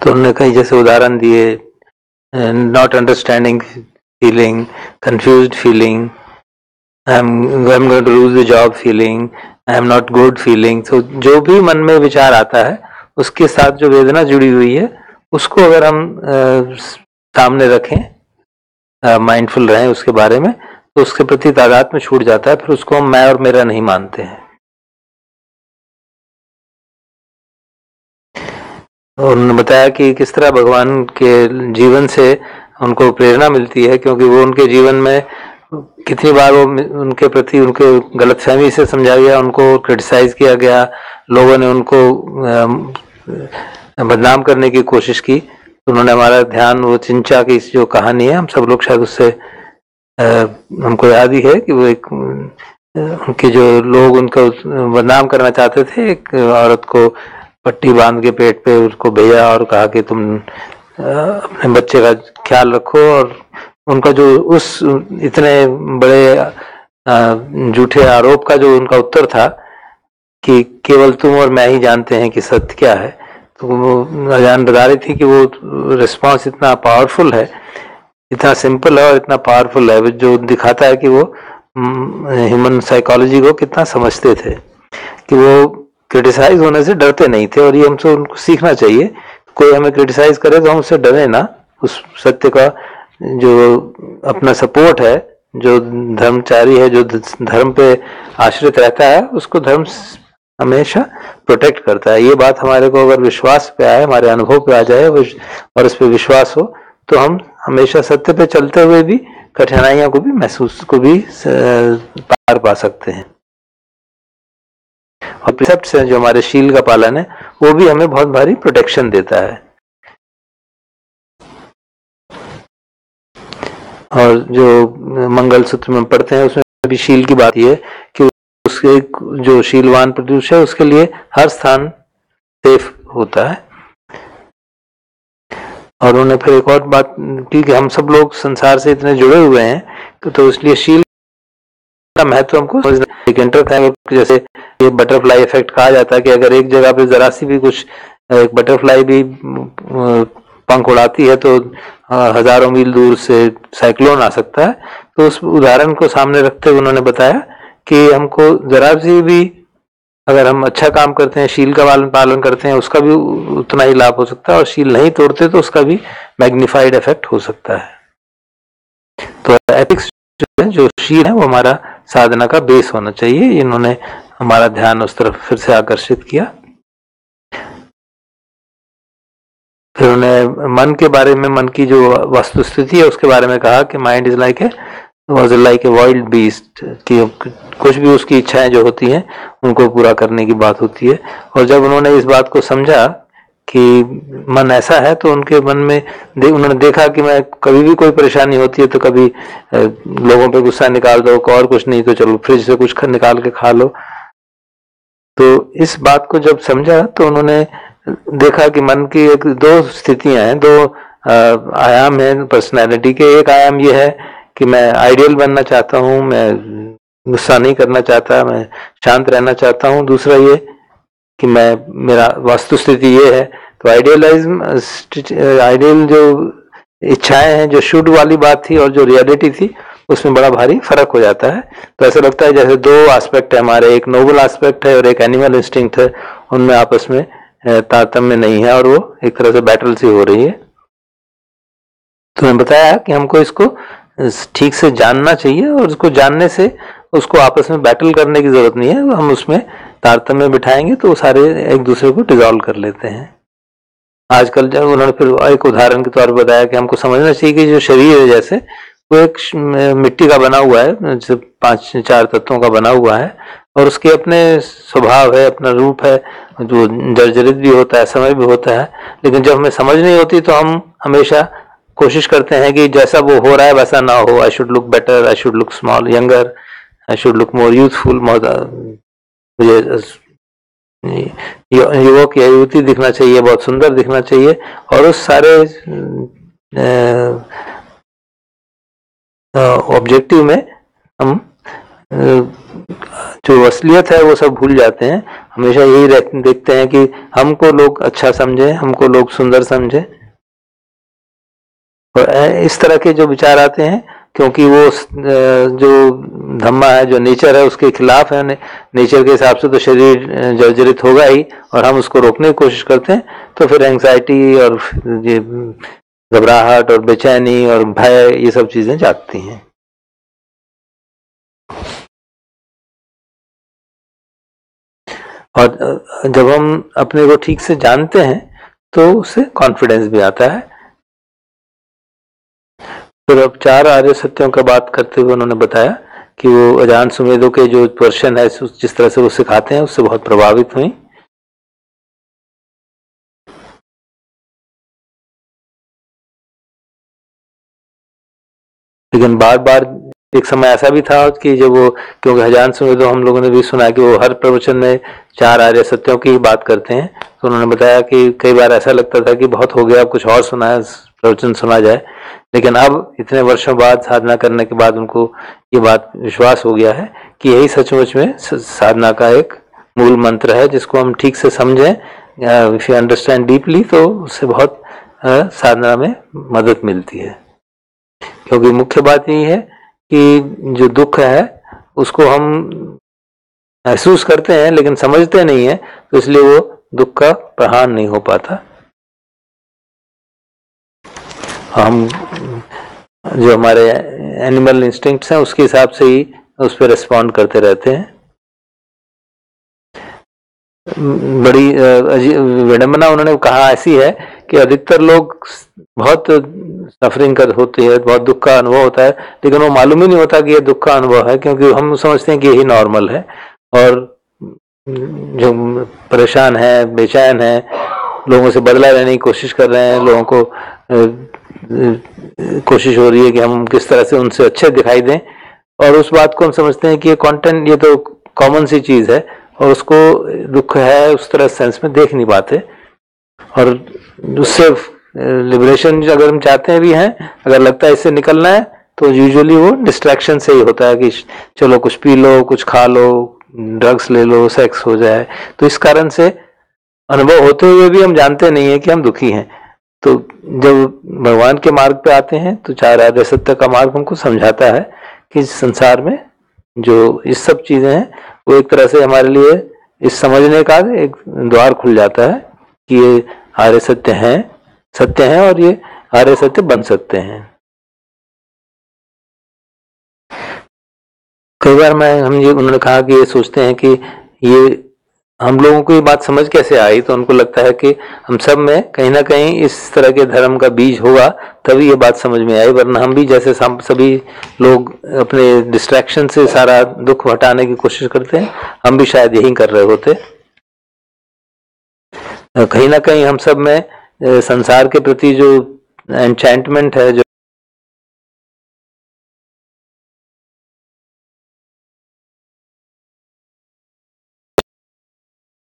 तो उन्होंने कई जैसे उदाहरण दिए, not understanding feeling, confused feeling, I'm going to lose the job feeling, I am not good feeling। तो जो भी मन में विचार आता है उसके साथ जो वेदना जुड़ी हुई है उसको अगर हम सामने रखें, माइंडफुल रहें उसके बारे में, तो उसके प्रति तादाद में छूट जाता है, फिर उसको हम मैं और मेरा नहीं मानते हैं। और उन्होंने बताया कि किस तरह भगवान के जीवन से उनको प्रेरणा मिलती है, क्योंकि वो उनके जीवन में कितनी बार वो उनके प्रति उनके गलतफहमी से समझा गया, उनको क्रिटिसाइज किया गया, लोगों ने उनको बदनाम करने की कोशिश की। तो उन्होंने हमारा ध्यान वो चिंचा की जो कहानी है, हम सब लोग शायद उससे हमको याद ही है कि वो एक उनके जो लोग उनको बदनाम करना चाहते थे, एक औरत को पट्टी बांध के पेट पे उसको भेजा और कहा कि तुम अपने बच्चे का ख्याल रखो। और उनका जो उस इतने बड़े झूठे आरोप का जो उनका उत्तर था कि केवल तुम और मैं ही जानते हैं कि सत्य क्या है, तो वो अजान बता रही थी कि वो रिस्पॉन्स इतना पावरफुल है, इतना सिंपल है और इतना पावरफुल है, जो दिखाता है कि वो ह्यूमन साइकोलॉजी को कितना समझते थे, कि वो क्रिटिसाइज होने से डरते नहीं थे। और ये हमसे उनको सीखना चाहिए, कोई हमें क्रिटिसाइज करे तो हम उससे डरे ना, उस सत्य का जो अपना सपोर्ट है, जो धर्मचारी है, जो धर्म पे आश्रित रहता है, उसको धर्म हमेशा प्रोटेक्ट करता है। ये बात हमारे को अगर विश्वास पे आए, हमारे अनुभव पे आ जाए और इस पे विश्वास हो, तो हम हमेशा सत्य पे चलते हुए भी कठिनाइयों को भी महसूस को भी पार पा सकते हैं। और प्रिसेप्ट से जो हमारे शील का पालन है, वो भी हमें बहुत भारी प्रोटेक्शन देता है। और जो मंगल सूत्र में पढ़ते हैं उसमें भी शील की बात ये है कि उसके जो शीलवान पुरुष है उसके लिए हर स्थान सेफ होता है। और उन्होंने फिर एक और बात की कि हम सब लोग संसार से इतने जुड़े हुए हैं तो इसलिए शील का महत्व हमको एक इंटरफेरेंस, जैसे ये बटरफ्लाई इफेक्ट कहा जाता है कि अगर एक जगह पे जरा सी भी कुछ, एक बटरफ्लाई भी पंख उड़ाती है तो हजारों मील दूर से साइक्लोन आ सकता है। तो उस उदाहरण को सामने रखते हुए उन्होंने बताया कि हमको जरा सी भी अगर हम अच्छा काम करते हैं, शील का पालन करते हैं, उसका भी उतना ही लाभ हो सकता है, और शील नहीं तोड़ते तो उसका भी मैग्निफाइड इफेक्ट हो सकता है। तो एथिक्स जो शील है वो हमारा साधना का बेस होना चाहिए। इन्होंने हमारा ध्यान उस तरफ फिर से आकर्षित किया। फिर उन्होंने मन के बारे में, मन की जो वस्तु स्थिति है उसके बारे में कहा कि mind is like a wild beast, कि कुछ भी उसकी इच्छाएं जो होती हैं उनको पूरा करने की बात होती है। और जब उन्होंने इस बात को समझा कि मन ऐसा है तो उनके मन में उन्होंने देखा कि मैं कभी भी कोई परेशानी होती है तो कभी लोगों पे गुस्सा निकाल दो, और कुछ नहीं तो चलो फ्रिज से कुछ निकाल के खा लो। तो इस बात को जब समझा तो उन्होंने देखा कि मन की एक दो स्थितियां हैं, दो आयाम हैं पर्सनैलिटी के। एक आयाम ये है कि मैं आइडियल बनना चाहता हूँ, मैं गुस्सा नहीं करना चाहता, मैं शांत रहना चाहता हूँ। दूसरा ये कि मेरा वास्तु स्थिति ये है। तो आइडियल जो इच्छाएं हैं, जो शुड वाली बात थी और जो रियलिटी थी, उसमें बड़ा भारी फर्क हो जाता है। तो ऐसा लगता है जैसे दो एस्पेक्ट है हमारे, एक नोबल एस्पेक्ट है और एक एनिमल इंस्टिंक्ट है, उनमें आपस में तारतम्य नहीं है और वो एक तरह से बैटल सी हो रही है। तो मैंने बताया कि हमको इसको ठीक से जानना चाहिए और उसको जानने से उसको आपस में बैटल करने की जरूरत नहीं है। हम उसमें तारतम्य बिठाएंगे तो सारे एक दूसरे को डिसॉल्व कर लेते हैं। आजकल जब उन्होंने फिर एक उदाहरण के तौर पर बताया कि हमको समझना चाहिए कि जो शरीर है जैसे वो एक मिट्टी का बना हुआ है, जैसे 5-4 तत्वों का बना हुआ है, और उसके अपने स्वभाव है, अपना रूप है, जो जर्जरित भी होता है, समय भी होता है। लेकिन जब हमें समझ नहीं होती तो हम हमेशा कोशिश करते हैं कि जैसा वो हो रहा है वैसा ना हो। I should look better, I should look small younger, I should look more youthful, मुझे युवक या युवती दिखना चाहिए, बहुत सुंदर दिखना चाहिए। और उस सारे ऑब्जेक्टिव में हम जो असलियत है वो सब भूल जाते हैं। हमेशा यही देखते हैं कि हमको लोग अच्छा समझे, हमको लोग सुंदर समझे। और इस तरह के जो विचार आते हैं क्योंकि वो जो धम्मा है, जो नेचर है, उसके खिलाफ है। नेचर के हिसाब से तो शरीर जर्जरित होगा ही, और हम उसको रोकने की कोशिश करते हैं। तो फिर एंग्जाइटी और ये घबराहट और बेचैनी और भय, ये सब चीजें जागती हैं। और जब हम अपने को ठीक से जानते हैं तो उससे कॉन्फिडेंस भी आता है। फिर अब 4 आर्य सत्यों का बात करते हुए उन्होंने बताया कि वो अजान सुमेधो के जो वर्षन है, जिस तरह से वो सिखाते हैं, उससे बहुत प्रभावित हुई। लेकिन बार बार एक समय ऐसा भी था कि जब वो, क्योंकि अजान सुमेधो हम लोगों ने भी सुना कि वो हर प्रवचन में 4 आर्य सत्यों की ही बात करते हैं। तो उन्होंने बताया कि कई बार ऐसा लगता था कि बहुत हो गया, अब कुछ और प्रवचन सुना जाए। लेकिन अब इतने वर्षों बाद साधना करने के बाद उनको ये बात विश्वास हो गया है कि यही सचमुच में साधना का एक मूल मंत्र है, जिसको हम ठीक से समझें, इफ यू अंडरस्टैंड डीपली, तो उससे बहुत साधना में मदद मिलती है। क्योंकि मुख्य बात यही है कि जो दुख है उसको हम महसूस करते हैं लेकिन समझते नहीं है, तो इसलिए वो दुख का प्रहार नहीं हो पाता। हम जो हमारे एनिमल इंस्टिंक्ट्स हैं उसके हिसाब से ही उस पर रिस्पॉन्ड करते रहते हैं। बड़ी विडंबना उन्होंने कहा ऐसी है कि अधिकतर लोग बहुत सफरिंग होती है, बहुत दुख का अनुभव होता है, लेकिन वो मालूम ही नहीं होता कि ये दुख का अनुभव है, क्योंकि हम समझते हैं कि यही नॉर्मल है। और जो परेशान है, बेचैन है, लोगों से बदला लेने की कोशिश कर रहे हैं, लोगों को कोशिश हो रही है कि हम किस तरह से उनसे अच्छे दिखाई दें, और उस बात को हम समझते हैं कि ये कंटेंट, ये तो कॉमन सी चीज है और उसको दुख है उस तरह सेंस में देख नहीं पाते, और उससे लिबरेशन अगर हम चाहते हैं भी हैं, अगर लगता है इससे निकलना है तो यूजुअली वो डिस्ट्रैक्शन से ही होता है कि चलो कुछ पी लो, कुछ खा लो, ड्रग्स ले लो, सेक्स हो जाए। तो इस कारण से अनुभव होते हुए भी हम जानते नहीं है कि हम दुखी हैं। तो जब भगवान के मार्ग पे आते हैं तो चार आर्य सत्य का मार्ग हमको समझाता है कि इस संसार में जो इस सब चीजें हैं वो एक तरह से हमारे लिए इस समझने का एक द्वार खुल जाता है कि ये आर्य सत्य हैं और ये आर्य सत्य बन सकते हैं। कई बार उन्होंने कहा कि ये सोचते हैं कि ये हम लोगों को ये बात समझ कैसे आई, तो उनको लगता है कि हम सब में कहीं ना कहीं इस तरह के धर्म का बीज होगा तभी ये बात समझ में आई, वरना हम भी जैसे सभी लोग अपने डिस्ट्रैक्शन से सारा दुख हटाने की कोशिश करते हैं, हम भी शायद यही कर रहे होते। कहीं ना कहीं हम सब में संसार के प्रति जो एन्चेंटमेंट है, जो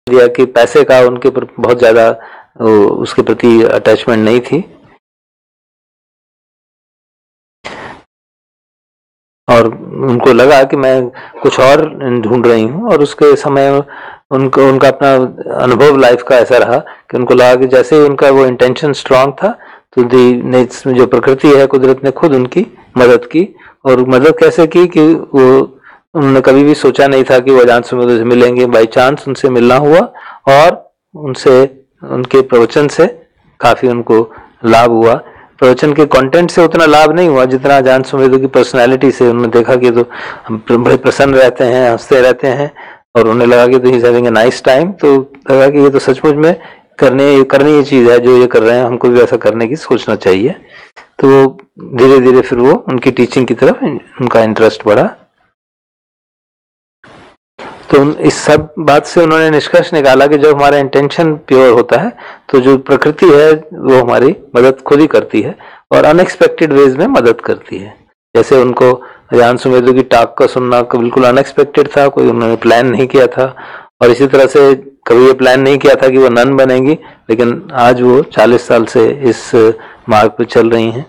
दिया कि पैसे का उनके पर बहुत ज्यादा उसके प्रति अटैचमेंट नहीं थी, और उनको लगा कि मैं कुछ और ढूंढ रही हूँ। और उसके समय उनका अपना अनुभव लाइफ का ऐसा रहा कि उनको लगा कि जैसे उनका वो इंटेंशन स्ट्रांग था तो जो प्रकृति है, कुदरत ने खुद उनकी मदद की। और मदद कैसे की कि वो उन्होंने कभी भी सोचा नहीं था कि वो अजान सुमेधो से मिलेंगे, बाई चांस उनसे मिलना हुआ और उनसे उनके प्रवचन से काफी उनको लाभ हुआ। प्रवचन के कंटेंट से उतना लाभ नहीं हुआ जितना अजान सुमेधो की पर्सनालिटी से। उन्होंने देखा कि तो हम बड़े प्रसन्न रहते हैं, हंसते रहते हैं, और उन्हें लगा कि तो ही हैविंग अ नाइस टाइम। तो लगा कि ये तो सचमुच में करनी ये चीज है जो ये कर रहे हैं, हमको भी ऐसा करने की सोचना चाहिए। तो धीरे धीरे फिर वो उनकी टीचिंग की तरफ उनका इंटरेस्ट बढ़ा। तो इस सब बात से उन्होंने निष्कर्ष निकाला कि जब हमारा इंटेंशन प्योर होता है तो जो प्रकृति है वो हमारी मदद खुद ही करती है और अनएक्सपेक्टेड वेज में मदद करती है। जैसे उनको अजान सुमेधो की टॉक का सुनना बिल्कुल अनएक्सपेक्टेड था, कोई उन्होंने प्लान नहीं किया था। और इसी तरह से कभी ये प्लान नहीं किया था कि वो नन बनेंगी, लेकिन आज वो 40 साल से इस मार्ग पर चल रही हैं।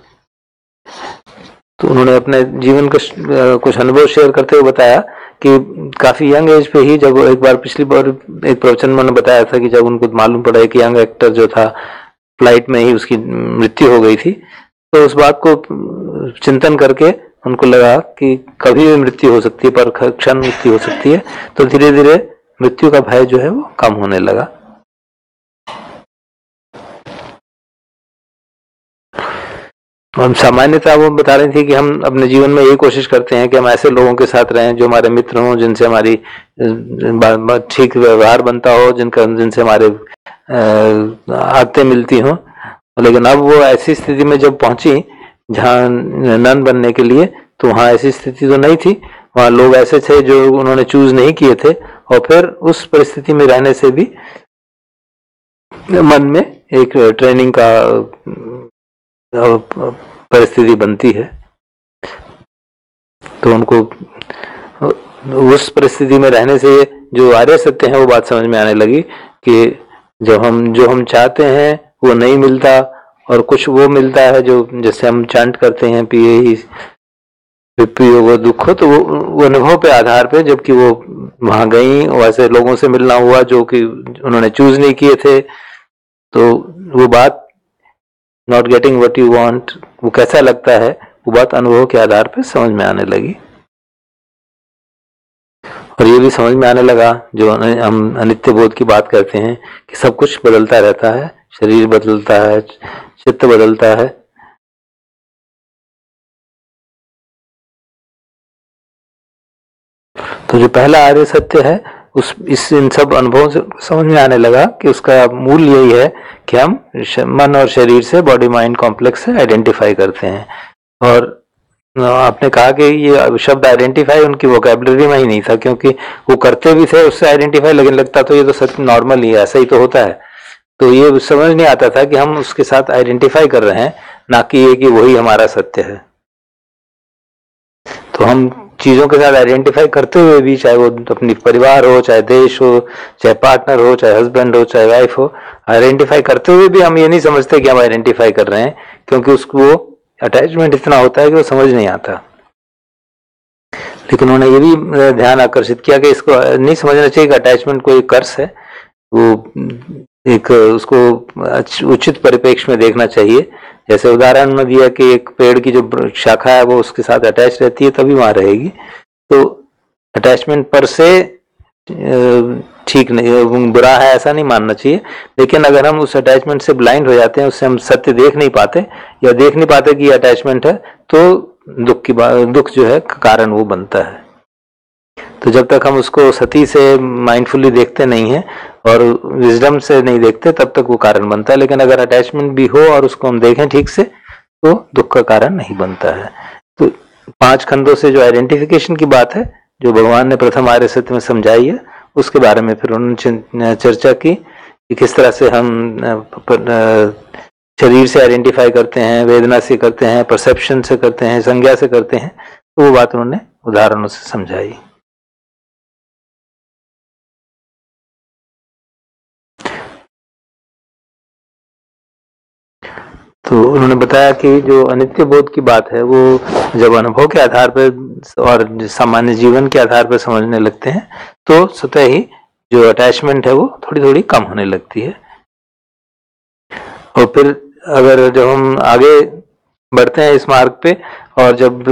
तो उन्होंने अपने जीवन का कुछ अनुभव शेयर करते हुए बताया कि काफी यंग एज पे ही, जब एक बार पिछली बार एक प्रवचन में बताया था कि जब उनको मालूम पड़ा कि यंग एक्टर जो था फ्लाइट में ही उसकी मृत्यु हो गई थी, तो उस बात को चिंतन करके उनको लगा कि कभी भी मृत्यु हो सकती है, पर क्षण मृत्यु हो सकती है। तो धीरे धीरे मृत्यु का भय जो है वो कम होने लगा। हम सामान्यतः वो बता रहे थे कि हम अपने जीवन में यही कोशिश करते हैं कि हम ऐसे लोगों के साथ रहें जो हमारे मित्र हों, जिनसे हमारी ठीक व्यवहार बनता हो, जिनसे हमारे आदतें मिलती हों। लेकिन अब वो ऐसी स्थिति में जब पहुंची जहाँ नन बनने के लिए, तो वहाँ ऐसी स्थिति तो नहीं थी। वहाँ लोग ऐसे थे जो उन्होंने चूज नहीं किए थे, और फिर उस परिस्थिति में रहने से भी मन में एक ट्रेनिंग का परिस्थिति बनती है। तो उनको उस परिस्थिति में रहने से जो आर्य सत्य है वो बात समझ में आने लगी कि जो हम चाहते हैं वो नहीं मिलता, और कुछ वो मिलता है जो जैसे हम चांट करते हैं पिए ही विपियो वो दुख हो। तो वो अनुभव पे आधार पे, जबकि वो वहां गई, वैसे लोगों से मिलना हुआ जो कि उन्होंने चूज नहीं किए थे, तो वो बात not getting what you want, वो कैसा लगता है, वो बात अनुभव के आधार पर समझ में आने लगी। और ये भी समझ में आने लगा जो हम अनित्य बोध की बात करते हैं कि सब कुछ बदलता रहता है, शरीर बदलता है, चित्त बदलता है। तो जो पहला आर्य सत्य है इन सब अनुभवों से समझ में आने लगा कि उसका मूल यही है कि हम मन और शरीर से, बॉडी माइंड कॉम्प्लेक्स से आइडेंटिफाई करते हैं। और आपने कहा कि ये शब्द आइडेंटिफाई उनकी वोकैबुलरी में ही नहीं था, क्योंकि वो करते भी थे उससे आइडेंटिफाई, लेकिन लगता तो ये तो सच नॉर्मल ही है, ऐसा ही तो होता है। तो ये समझ नहीं आता था कि हम उसके साथ आइडेंटिफाई कर रहे हैं, ना कि ये कि वही हमारा सत्य है। तो हम चीजों के साथ आइडेंटिफाई करते हुए भी, चाहे वो अपनी परिवार हो, चाहे देश हो, चाहे पार्टनर हो, चाहे हस्बैंड हो, चाहे वाइफ हो, आइडेंटिफाई करते हुए भी हम ये नहीं समझते कि हम आइडेंटिफाई कर रहे हैं, क्योंकि उसको अटैचमेंट इतना होता है कि वो समझ नहीं आता। लेकिन उन्होंने ये भी ध्यान आकर्षित किया कि इसको नहीं समझना चाहिए कि अटैचमेंट कोई कर्स है, वो एक उसको उचित परिप्रेक्ष्य में देखना चाहिए। जैसे उदाहरण में दिया कि एक पेड़ की जो शाखा है वो उसके साथ अटैच रहती है तभी वहां रहेगी। तो अटैचमेंट पर से ठीक नहीं, बुरा है ऐसा नहीं मानना चाहिए, लेकिन अगर हम उस अटैचमेंट से ब्लाइंड हो जाते हैं, उससे हम सत्य देख नहीं पाते या देख नहीं पाते कि अटैचमेंट है, तो दुख जो है कारण वो बनता है। तो जब तक हम उसको सती से माइंडफुली देखते नहीं हैं और विजडम से नहीं देखते, तब तक वो कारण बनता है। लेकिन अगर अटैचमेंट भी हो और उसको हम देखें ठीक से, तो दुख का कारण नहीं बनता है। तो 5 खंडों से जो आइडेंटिफिकेशन की बात है, जो भगवान ने प्रथम आर्य सत्य में समझाई है, उसके बारे में फिर उन्होंने चर्चा की कि किस तरह से हम शरीर से आइडेंटिफाई करते हैं, वेदना से करते हैं, परसेप्शन से करते हैं, संज्ञा से करते हैं। तो वो बात उन्होंने उदाहरणों से समझाई। तो उन्होंने बताया कि जो अनित्य बोध की बात है, वो जब अनुभव के आधार पर और सामान्य जीवन के आधार पर समझने लगते हैं, तो स्वतः ही जो अटैचमेंट है वो थोड़ी थोड़ी कम होने लगती है। और फिर अगर जब हम आगे बढ़ते हैं इस मार्ग पे, और जब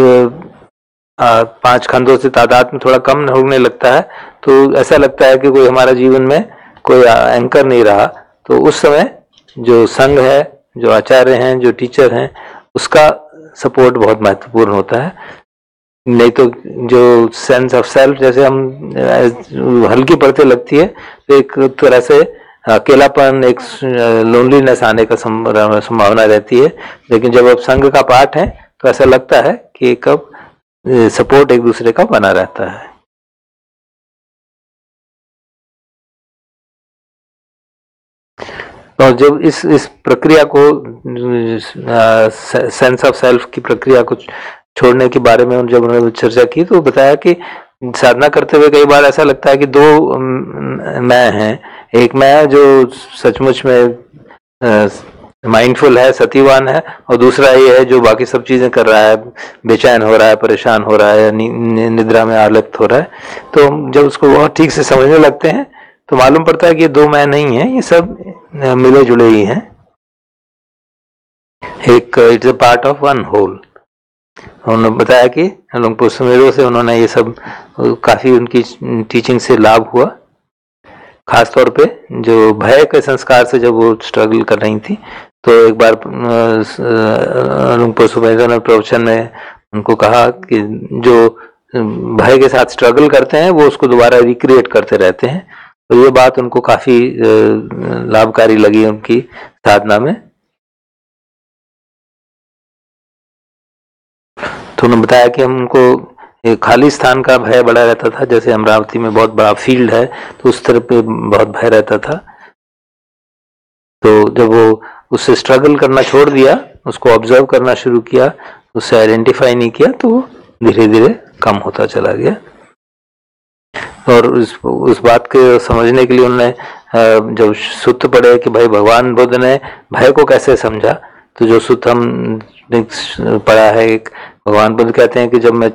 5 खंडों से तादाद में थोड़ा कम होने लगता है, तो ऐसा लगता है कि कोई हमारा जीवन में कोई एंकर नहीं रहा। तो उस समय जो संघ है, जो आचार्य हैं, जो टीचर हैं, उसका सपोर्ट बहुत महत्वपूर्ण होता है। नहीं तो जो सेंस ऑफ सेल्फ जैसे हम हल्की पड़ते लगती है, तो एक तरह से अकेलापन, एक लोनलीनेस आने का संभावना रहती है। लेकिन जब अब संघ का पाठ है, तो ऐसा लगता है कि कब सपोर्ट एक दूसरे का बना रहता है। और जब इस प्रक्रिया को, सेंस ऑफ सेल्फ की प्रक्रिया को छोड़ने के बारे में जब उन्होंने चर्चा की, तो बताया कि साधना करते हुए कई बार ऐसा लगता है कि 2 मैं हैं। एक मैं जो सचमुच में माइंडफुल है, सतीवान है, और दूसरा ये है जो बाकी सब चीजें कर रहा है, बेचैन हो रहा है, परेशान हो रहा है, निद्रा में आलक्त हो रहा है। तो जब उसको बहुत ठीक से समझने लगते हैं, तो मालूम पड़ता है कि ये 2 मैं नहीं है, ये सब मिले जुले ही हैं। एक it's a part of one whole. उन्होंने बताया कि लुंगपो सुमेधो से उन्होंने ये सब काफी उनकी टीचिंग से लाभ हुआ। खासतौर पे जो भय के संस्कार से जब वो स्ट्रगल कर रही थी, तो एक बार लुंगपो सुमेधो ने प्रवचन में उनको कहा कि जो भय के साथ स्ट्रगल करते हैं, वो उसको दोबारा रिक्रिएट करते रहते हैं। तो ये बात उनको काफी लाभकारी लगी उनकी साधना में। तो उन्होंने बताया कि हमको खाली स्थान का भय बड़ा रहता था। जैसे अमरावती में बहुत बड़ा फील्ड है, तो उस तरफ पे बहुत भय रहता था। तो जब वो उससे स्ट्रगल करना छोड़ दिया, उसको ऑब्जर्व करना शुरू किया, उससे आइडेंटिफाई नहीं किया, तो धीरे धीरे कम होता चला गया। और उस बात को समझने के लिए उन्होंने जब सूत्र पढ़े कि भाई भगवान बुद्ध ने भय को कैसे समझा, तो जो सूत्र हमने पढ़ा है, एक भगवान बुद्ध कहते हैं कि जब मैं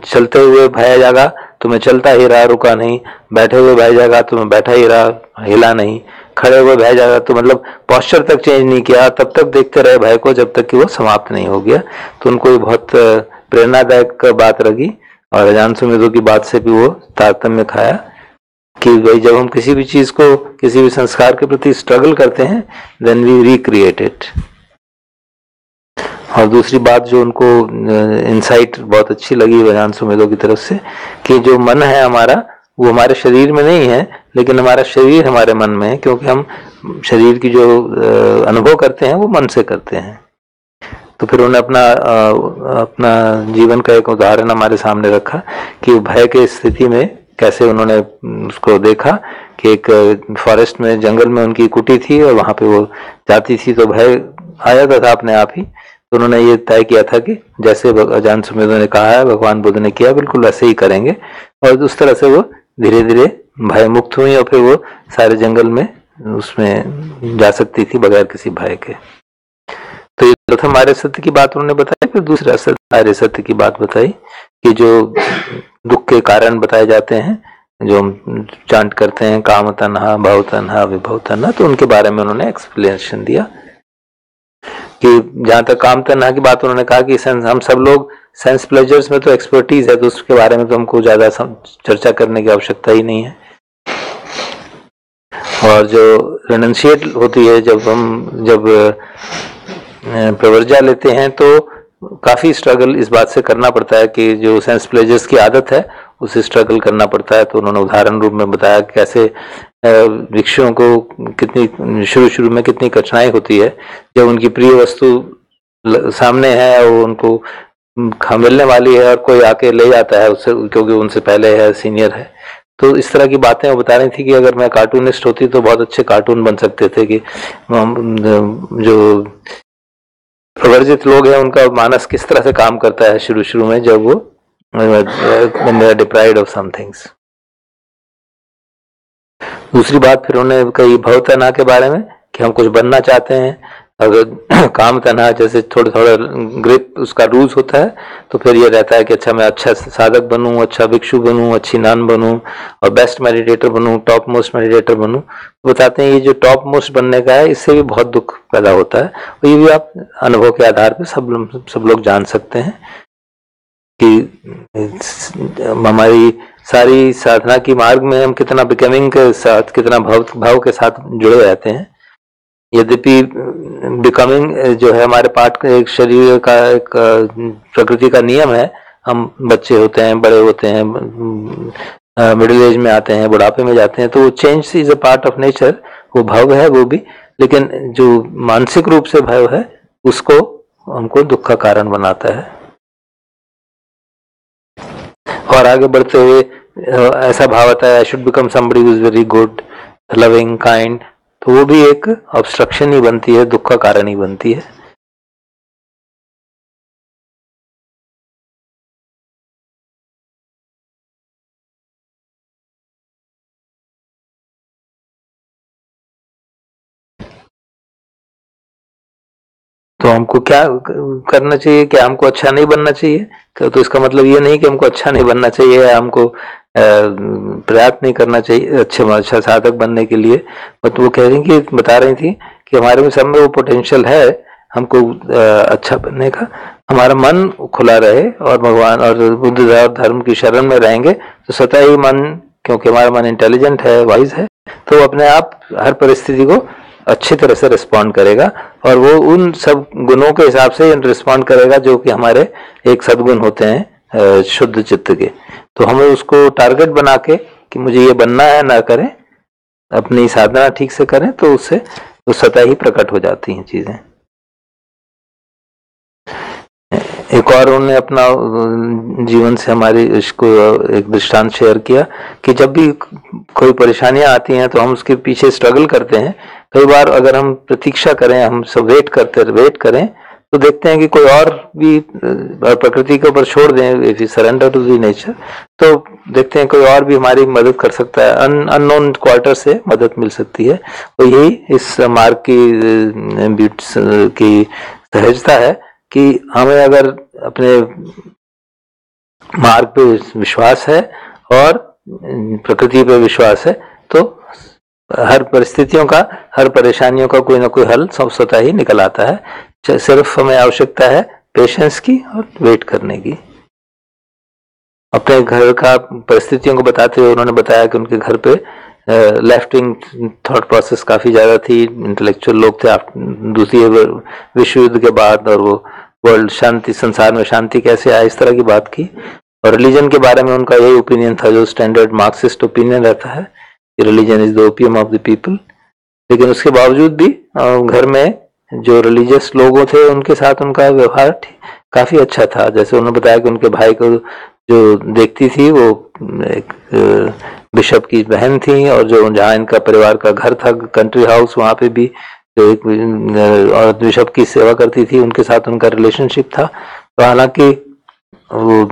चलते हुए भय जागा तो मैं चलता ही रहा, रुका नहीं। बैठे हुए भय जागा तो मैं बैठा ही रहा, हिला नहीं। खड़े हुए भय जागा तो मतलब पोस्चर तक चेंज नहीं किया, तब तक देखते रहे भय को जब तक कि वो समाप्त नहीं हो गया। तो उनको ये बहुत प्रेरणादायक बात लगी। और अजान सुमेधो की बात से भी वो तारतम्य खाया कि भाई जब हम किसी भी चीज को, किसी भी संस्कार के प्रति स्ट्रगल करते हैं, देन वी रिक्रिएट इट। और दूसरी बात जो उनको इंसाइट बहुत अच्छी लगी अजान सुमेधो की तरफ से, कि जो मन है हमारा, वो हमारे शरीर में नहीं है, लेकिन हमारा शरीर हमारे मन में है, क्योंकि हम शरीर की जो अनुभव करते हैं वो मन से करते हैं। तो फिर उन्होंने अपना जीवन का एक उदाहरण हमारे सामने रखा कि भय के स्थिति में कैसे उन्होंने उसको देखा कि एक फॉरेस्ट में, जंगल में उनकी कुटी थी, और वहां पे वो जाती थी तो भय आ जाता था अपने आप ही। तो उन्होंने ये तय किया था कि जैसे अजान सुमेधो ने कहा है, भगवान बुद्ध ने किया, बिल्कुल वैसे ही करेंगे। और उस तरह से वो धीरे धीरे भय मुक्त हुई और फिर वो सारे जंगल में उसमें जा सकती थी बगैर किसी भय के। तो ये प्रथम आर्य सत्य की बात उन्होंने बताई। फिर दूसरा आर्य सत्य की बात बताई कि जो दुख के कारण बताए जाते हैं, जो हम चांट करते हैं, काम तन्हा, भव तन्हा, विभव तन्हा, तो उनके बारे में उन्होंने एक्सप्लेनेशन दिया कि जहां तक काम तन्हा की बात उन्होंने कहा कि हम सब लोग सेंस प्लेजर्स में तो एक्सपर्टीज है, तो उसके बारे में तो हमको ज्यादा चर्चा करने की आवश्यकता ही नहीं है। और जो रेनंशिएट होती है, जब प्रवर्जा लेते हैं तो काफी स्ट्रगल इस बात से करना पड़ता है कि जो सेंस प्लेजर्स की आदत है उसे स्ट्रगल करना पड़ता है। तो उन्होंने उदाहरण रूप में बताया कैसे भिक्षुओं को कितनी शुरू में कितनी कठिनाई होती है जब उनकी प्रिय वस्तु सामने है और उनको मिलने वाली है और कोई आके ले जाता है उससे, क्योंकि उनसे पहले है, सीनियर है। तो इस तरह की बातें वो बता रही थी कि अगर मैं कार्टूनिस्ट होती तो बहुत अच्छे कार्टून बन सकते थे कि जो प्रवर्जित लोग हैं उनका मानस किस तरह से काम करता है शुरू में, जब वो when they are deprived of some things। दूसरी बात फिर उन्होंने कही भव तन्हा के बारे में कि हम कुछ बनना चाहते हैं। अगर काम तन्हा जैसे थोड़ा ग्रिप उसका रूज होता है तो फिर ये रहता है कि अच्छा मैं अच्छा साधक बनूं, अच्छा भिक्षु बनूं, अच्छी नन बनूं और बेस्ट मेडिटेटर बनूं, टॉप मोस्ट मेडिटेटर बनूं। बताते हैं ये जो टॉप मोस्ट बनने का है इससे भी बहुत दुख पैदा होता है। और ये भी आप अनुभव के आधार पर सब लोग जान सकते हैं कि हमारी सारी साधना की मार्ग में हम कितना बिकमिंग के साथ, कितना भाव के साथ जुड़े रहते हैं। यद्यपि बिकमिंग जो है हमारे पार्ट का एक शरीर का एक प्रकृति का नियम है। हम बच्चे होते हैं, बड़े होते हैं, मिडिल एज में आते हैं, बुढ़ापे में जाते हैं, तो वो change is a part of nature. वो भाव है वो भी, लेकिन जो मानसिक रूप से भाव है उसको हमको दुख का कारण बनाता है। और आगे बढ़ते हुए ऐसा भाव आता है I should become somebody who is very good, loving, kind, तो वो भी एक ऑब्स्ट्रक्शन ही बनती है, दुख का कारण ही बनती है। तो हमको क्या करना चाहिए? क्या हमको अच्छा नहीं बनना चाहिए? तो इसका मतलब ये नहीं कि हमको अच्छा नहीं बनना चाहिए, हमको प्रयास नहीं करना चाहिए अच्छा साधक बनने के लिए। बट वो कह रही कि बता रही थी कि हमारे में सब में वो पोटेंशियल है हमको अच्छा बनने का। हमारा मन खुला रहे और भगवान और बुद्ध और धर्म की शरण में रहेंगे तो स्वतः ही मन, क्योंकि हमारा मन इंटेलिजेंट है, वाइज है, तो अपने आप हर परिस्थिति को अच्छी तरह से रिस्पॉन्ड करेगा और वो उन सब गुणों के हिसाब से रिस्पॉन्ड करेगा जो कि हमारे एक सद्गुण होते हैं शुद्ध चित्त के। तो हमें उसको टारगेट बना के कि मुझे ये बनना है ना करें, अपनी साधना ठीक से करें, तो उससे वो स्वतः ही प्रकट हो जाती हैं चीजें। एक और उन्होंने अपना जीवन से हमारी इसको एक दृष्टांत शेयर किया कि जब भी कोई परेशानियां आती हैं तो हम उसके पीछे स्ट्रगल करते हैं। कई बार अगर हम प्रतीक्षा करें, हम सब वेट करें तो देखते हैं कि कोई और भी प्रकृति के ऊपर छोड़ दें, if you surrender to the nature, तो देखते हैं कोई और भी हमारी मदद कर सकता है, अननोन क्वार्टर से मदद मिल सकती है। तो यही इस मार्ग की सहजता है कि हमें अगर अपने मार्ग पे विश्वास है और प्रकृति पे विश्वास है तो हर परिस्थितियों का, हर परेशानियों का कोई ना कोई हल स्वतः ही निकल आता है। सिर्फ हमें आवश्यकता है पेशेंस की और वेट करने की। अपने घर का परिस्थितियों को बताते हुए उन्होंने बताया कि उनके घर पे लेफ्ट विंग थॉट प्रोसेस काफी ज्यादा थी, इंटेलेक्चुअल लोग थे दूसरी विश्व युद्ध के बाद, और वो वर्ल्ड शांति, संसार में शांति कैसे आए, इस तरह की बात की। और रिलीजन के बारे में उनका यही ओपिनियन था जो स्टैंडर्ड मार्क्सिस्ट ओपिनियन रहता है कि religion is the opium of the people. लेकिन उसके बावजूद भी घर में जो रिलीजियस लोगों थे उनके साथ उनका व्यवहार काफी अच्छा था। जैसे उन्होंने बताया कि उनके भाई को जो देखती थी वो एक बिशप की बहन थी, और जो जहाँ इनका परिवार का घर था, कंट्री हाउस, वहां पे भी जो एक औरत बिशप की सेवा करती थी, उनके साथ उनका रिलेशनशिप था। तो हालांकि वो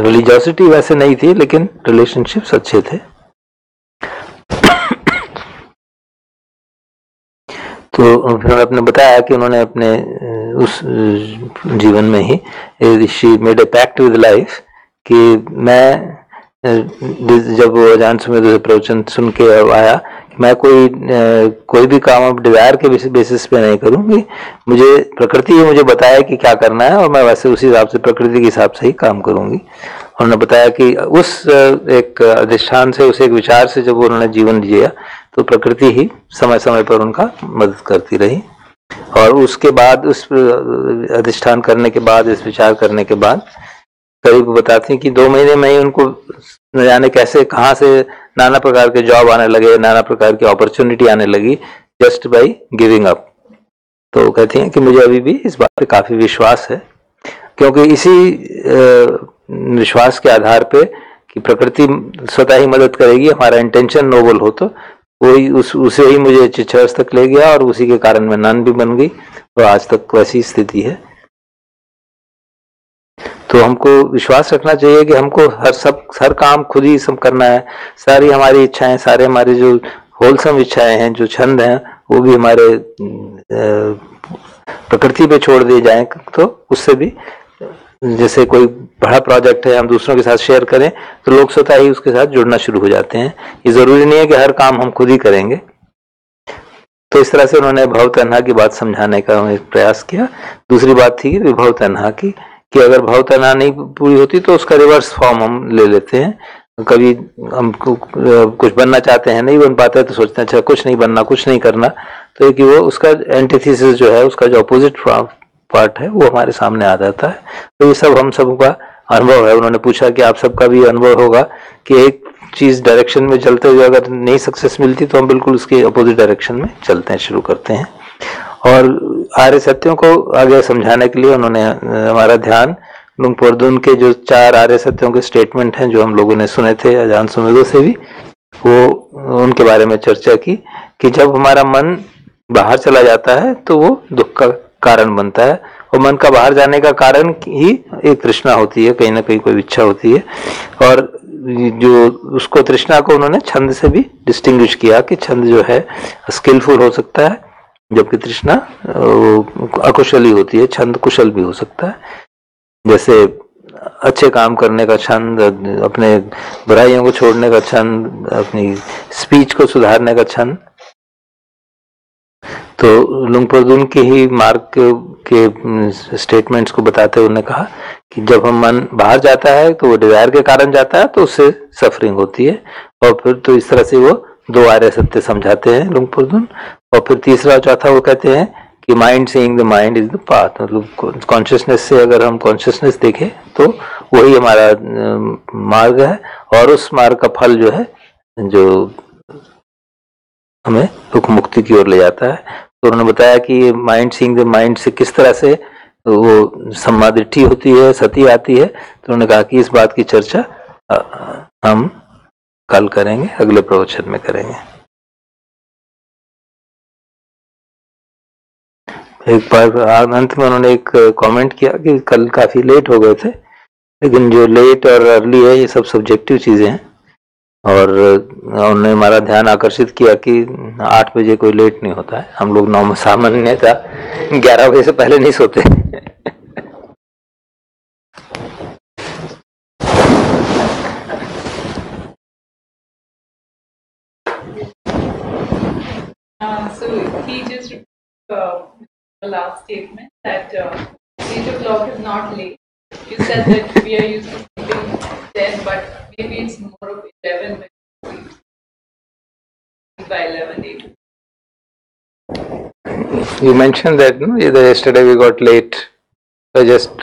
रिलीजियोसिटी वैसे नहीं थी, लेकिन रिलेशनशिप्स अच्छे थे। तो फिर आपने बताया कि उन्होंने अपने उस जीवन में ही she made a pact with life कि मैं जब वो अजान सुमेधो से प्रवचन सुन के आया, मैं कोई भी काम अब डिजायर के बेसिस पे नहीं करूंगी, मुझे प्रकृति ही मुझे बताया कि क्या करना है और मैं वैसे उसी हिसाब से प्रकृति के हिसाब से ही काम करूंगी। उन्होंने बताया कि उस एक अधिष्ठान से, उस एक विचार से जब उन्होंने जीवन जिया तो प्रकृति ही समय समय पर उनका मदद करती रही। और उसके बाद उस अधिष्ठान करने के बाद, इस विचार करने के बाद करीब बताते हैं कि 2 महीने में ही उनको न जाने कैसे कहाँ से नाना प्रकार के जॉब आने लगे, नाना प्रकार की अपॉर्चुनिटी आने लगी, जस्ट बाय गिविंग अप। तो कहती हैं कि मुझे अभी भी इस बात पे काफी विश्वास है, क्योंकि इसी विश्वास के आधार पे कि प्रकृति स्वतः ही मदद करेगी, हमारा इंटेंशन नोबल हो तो वही उसे ही मुझे चिथुरस्थ तक ले गया और उसी के कारण मैं नन भी बन गई। तो आज तक वैसी स्थिति है। तो हमको विश्वास रखना चाहिए कि हमको हर काम खुद ही सब करना है। सारी हमारी इच्छाएं, सारे हमारे जो होलसम इच्छाएं हैं, जो छंद हैं, वो भी हमारे प्रकृति पे छोड़ दिए जाएं तो उससे भी, जैसे कोई बड़ा प्रोजेक्ट है हम दूसरों के साथ शेयर करें तो लोग स्वतः ही उसके साथ जुड़ना शुरू हो जाते हैं। ये जरूरी नहीं है कि हर काम हम खुद ही करेंगे। तो इस तरह से उन्होंने भव तन्हा की बात समझाने का प्रयास किया। दूसरी बात थी विभव तन्हा की, कि अगर भव तन्हा नहीं पूरी होती तो उसका रिवर्स फॉर्म हम ले लेते हैं। कभी हम कुछ बनना चाहते हैं, नहीं बन पाता है तो सोचते हैं अच्छा कुछ नहीं बनना, कुछ नहीं करना। तो कि वो उसका एंटीथेसिस जो है, उसका जो अपोजिट पार्ट है, वो हमारे सामने आ जाता है। तो ये सब हम सबका अनुभव है। उन्होंने पूछा कि आप सबका भी अनुभव होगा कि एक चीज डायरेक्शन में चलते हुए अगर नई सक्सेस मिलती तो हम बिल्कुल उसके अपोजिट डायरेक्शन में चलते हैं, शुरू करते हैं। और आर्य सत्यों को आगे समझाने के लिए उन्होंने हमारा ध्यान लुंगपोरदुन के जो 4 आर्य सत्यों के स्टेटमेंट हैं, जो हम लोगों ने सुने थे अजान सुमेधो से भी, वो उनके बारे में चर्चा की कि जब हमारा मन बाहर चला जाता है तो वो दुख का कारण बनता है। और मन का बाहर जाने का कारण ही एक तृष्णा होती है, कहीं ना कहीं कोई इच्छा होती है। और जो उसको तृष्णा को उन्होंने छंद से भी डिस्टिंग्विश किया कि छंद जो है स्किलफुल हो सकता है, जबकि तृष्णा अकुशली होती है। छंद कुशल भी हो सकता है, जैसे अच्छे काम करने का छंद, अपने बुराइयों को छोड़ने का छंद, अपनी स्पीच को सुधारने का छंद। तो लुंगपोरदुन के ही मार्ग के स्टेटमेंट्स को बताते हुए उन्होंने कहा कि जब हम मन बाहर जाता है तो वो डिजायर के कारण जाता है, तो उससे सफरिंग होती है। और फिर तो इस तरह से वो 2 आर्य सत्य समझाते हैं लुंगपोरदुन। और फिर तीसरा चौथा वो कहते हैं कि mind seeing the mind is the path, मतलब कॉन्शियसनेस से अगर हम कॉन्शियसनेस देखें तो वही हमारा मार्ग है। और उस मार्ग का फल जो है, जो हमें दुख मुक्ति की ओर ले जाता है। तो उन्होंने बताया कि माइंड सीइंग द माइंड से किस तरह से वो सम्मादृष्टि होती है, सती आती है। तो उन्होंने कहा कि इस बात की चर्चा हम कल करेंगे, अगले प्रवचन में करेंगे। एक बार अंत में उन्होंने एक कमेंट किया कि कल काफी लेट हो गए थे, लेकिन जो लेट और अर्ली है ये सब सब्जेक्टिव चीजें हैं। और उन्होंने हमारा ध्यान आकर्षित किया कि 8 बजे कोई लेट नहीं होता है। हम लोग नॉर्मल सामान्य था 11 बजे से पहले नहीं सोते।
So he just the last statement that 8 o'clock is not late. You said that we are used to sleeping 10, but maybe it's more of 11 when we sleep by 11, 8.
You mentioned that yesterday we got late. I just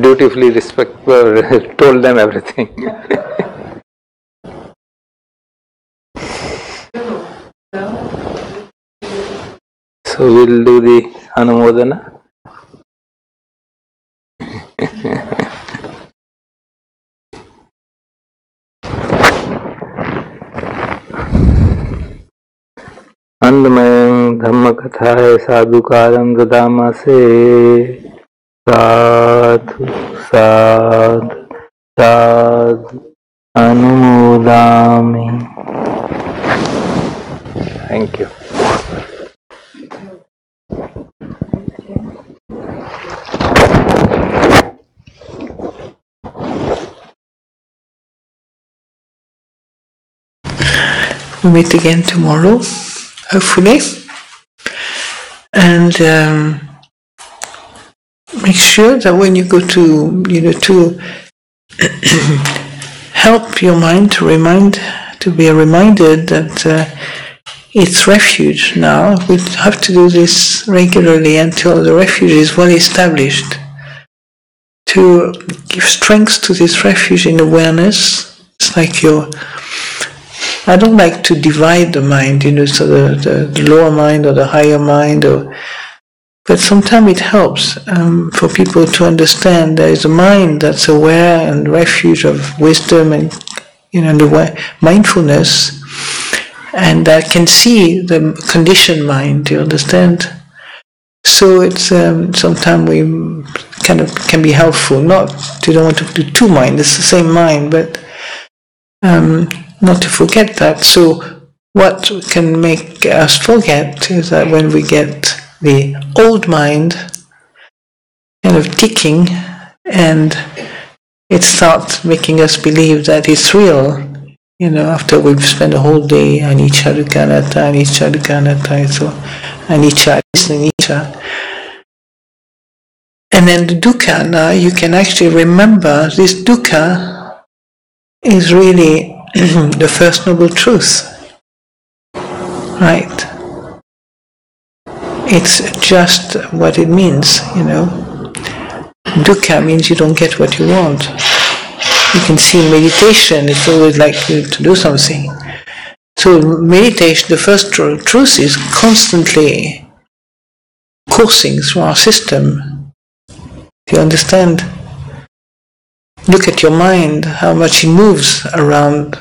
dutifully told them everything. So we'll do the Anumodana. Andamaya Dhamma कथाय साधुकारं ददामसे। Sadhu Sadhu Sadhu अनुमोदामि। Thank you.
We'll meet again tomorrow, hopefully, and make sure that when you go to, to help your mind to be reminded that it's refuge now. We have to do this regularly until the refuge is well established. To give strength to this refuge in awareness, it's like I don't like to divide the mind, so the lower mind or the higher mind, but sometimes it helps for people to understand there is a mind that's aware and refuge of wisdom and the mindfulness, and that can see the conditioned mind. You understand? So it's sometimes we kind of can be helpful. You don't want to do two minds. It's the same mind, but not to forget that. So what can make us forget is that when we get the old mind kind of ticking, and it starts making us believe that it's real, after we've spent a whole day anicca dukkha anatta, anicca dukkha anatta, so anicca, anicca. And then the dukkha, now you can actually remember this dukkha is really the first noble truth, right? It's just what it means, Dukkha means you don't get what you want. You can see in meditation, it's always like you to do something. So meditation, the first truth is constantly coursing through our system. Do you understand? Look at your mind, how much it moves around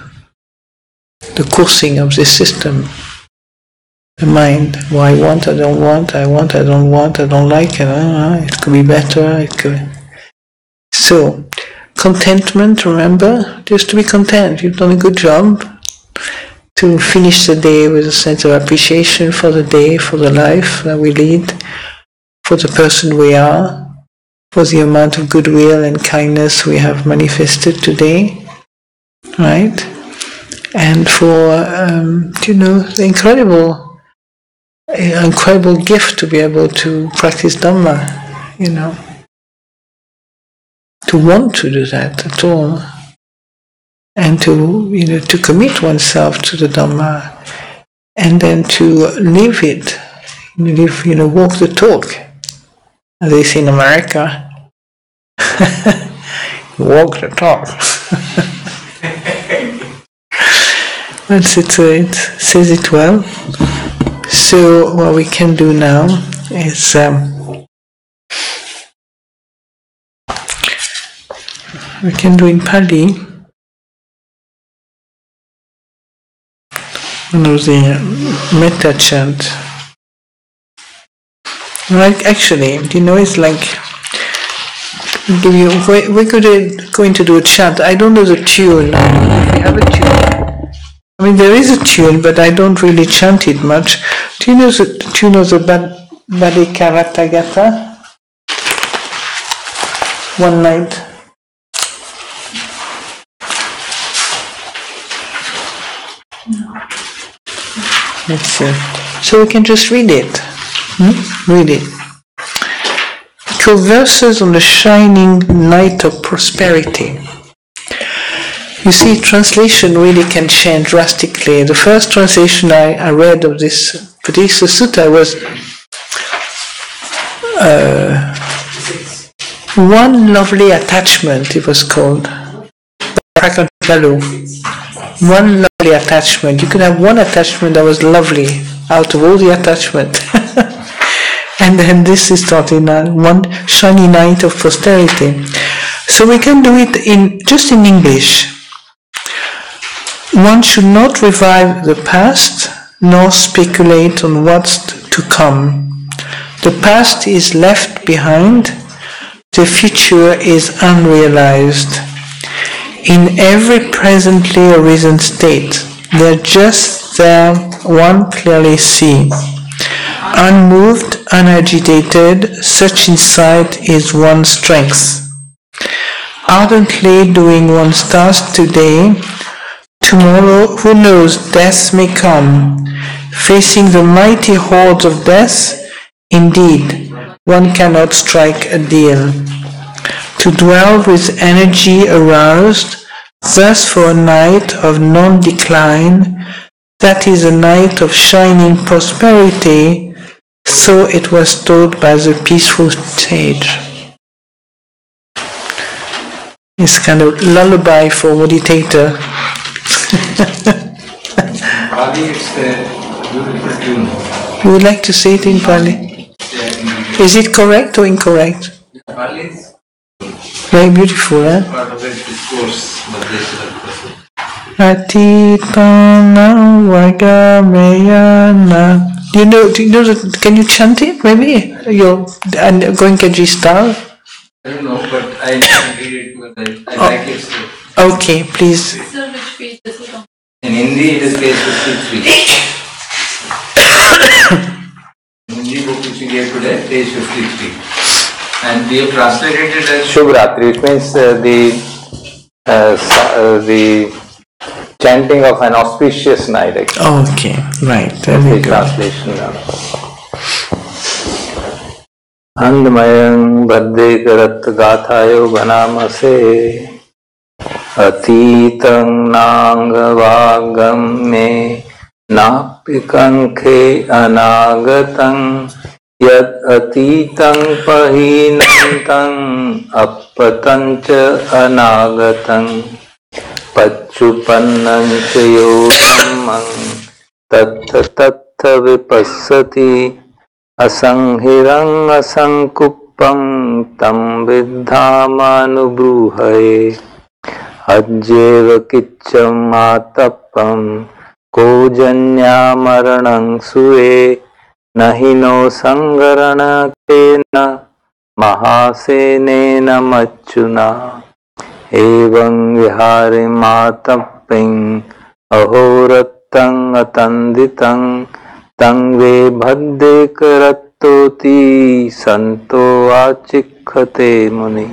the coursing of this system. The mind, well, I want, I don't want, I want, I don't want, I don't like, it could be better, it could. So, contentment, remember, just to be content. You've done a good job to finish the day with a sense of appreciation for the day, for the life that we lead, for the person we are, for the amount of goodwill and kindness we have manifested today, right? And for, the incredible gift to be able to practice Dhamma, to want to do that at all, and to commit oneself to the Dhamma, and then to live it, walk the talk, as they say in America. Walk the talk. But it says it well. So what we can do now is we can do in Pali one of the metta chant. Actually, it's like we're going to do a chant. I don't know the tune. We have a tune. There is a tune, but I don't really chant it much. Do you know the tune of the Bhadikarattagata? One night. Let's see. So we can just read it. Read it. Verses on the shining night of prosperity. You see, translation really can change drastically. The first translation I read of this particular sutta was One Lovely Attachment, it was called. One lovely attachment. You could have one attachment that was lovely out of all the attachment. And then this is taught in one shiny night of posterity. So we can do it just in English. One should not revive the past, nor speculate on what's to come. The past is left behind, the future is unrealized. In every presently arisen state, they're just there, one clearly see. Unmoved, unagitated, such insight is one's strength. Ardently doing one's task today, tomorrow, who knows, death may come. Facing the mighty hordes of death, indeed, one cannot strike a deal. To dwell with energy aroused, thus for a night of non-decline, that is a night of shining prosperity, so it was taught by the peaceful sage. It's kind of lullaby for meditator.
Pali, it's a beautiful tune.
You would like to say it in Pali? Is it correct or incorrect?
Pali is
very beautiful, eh?
part of the discourse,
Atitana Vagameyana. Do you know that? Can you chant it maybe? You're going Kaji style?
I don't know, but I can read it because I like it so.
Okay, please.
Sir, which page is it on?
In Hindi, it is page 53. In Hindi book which we gave today, page 53. And we have translated it as
Shubh Ratri. It means the chanting of an auspicious night. Actually.
Okay, right. Very good.
Translation. Andmayang Bhadde Karat Gathayo Banamase Atitang Nangavagam Me Napikanke Anagatang Yad Atitang Pahinantang Appatancha Anagatang Pachupannancha Yogamang Tattha Tattha Vipassati Asanghirang asankuppam tam viddhamanubruhaye ajjeva kiccam atappam kojanya maranang sue nahino sangarana kena mahasenena machuna evang vihare matapping ahorattang atanditang Tang ve bhadde karattoti santo achikhate muni.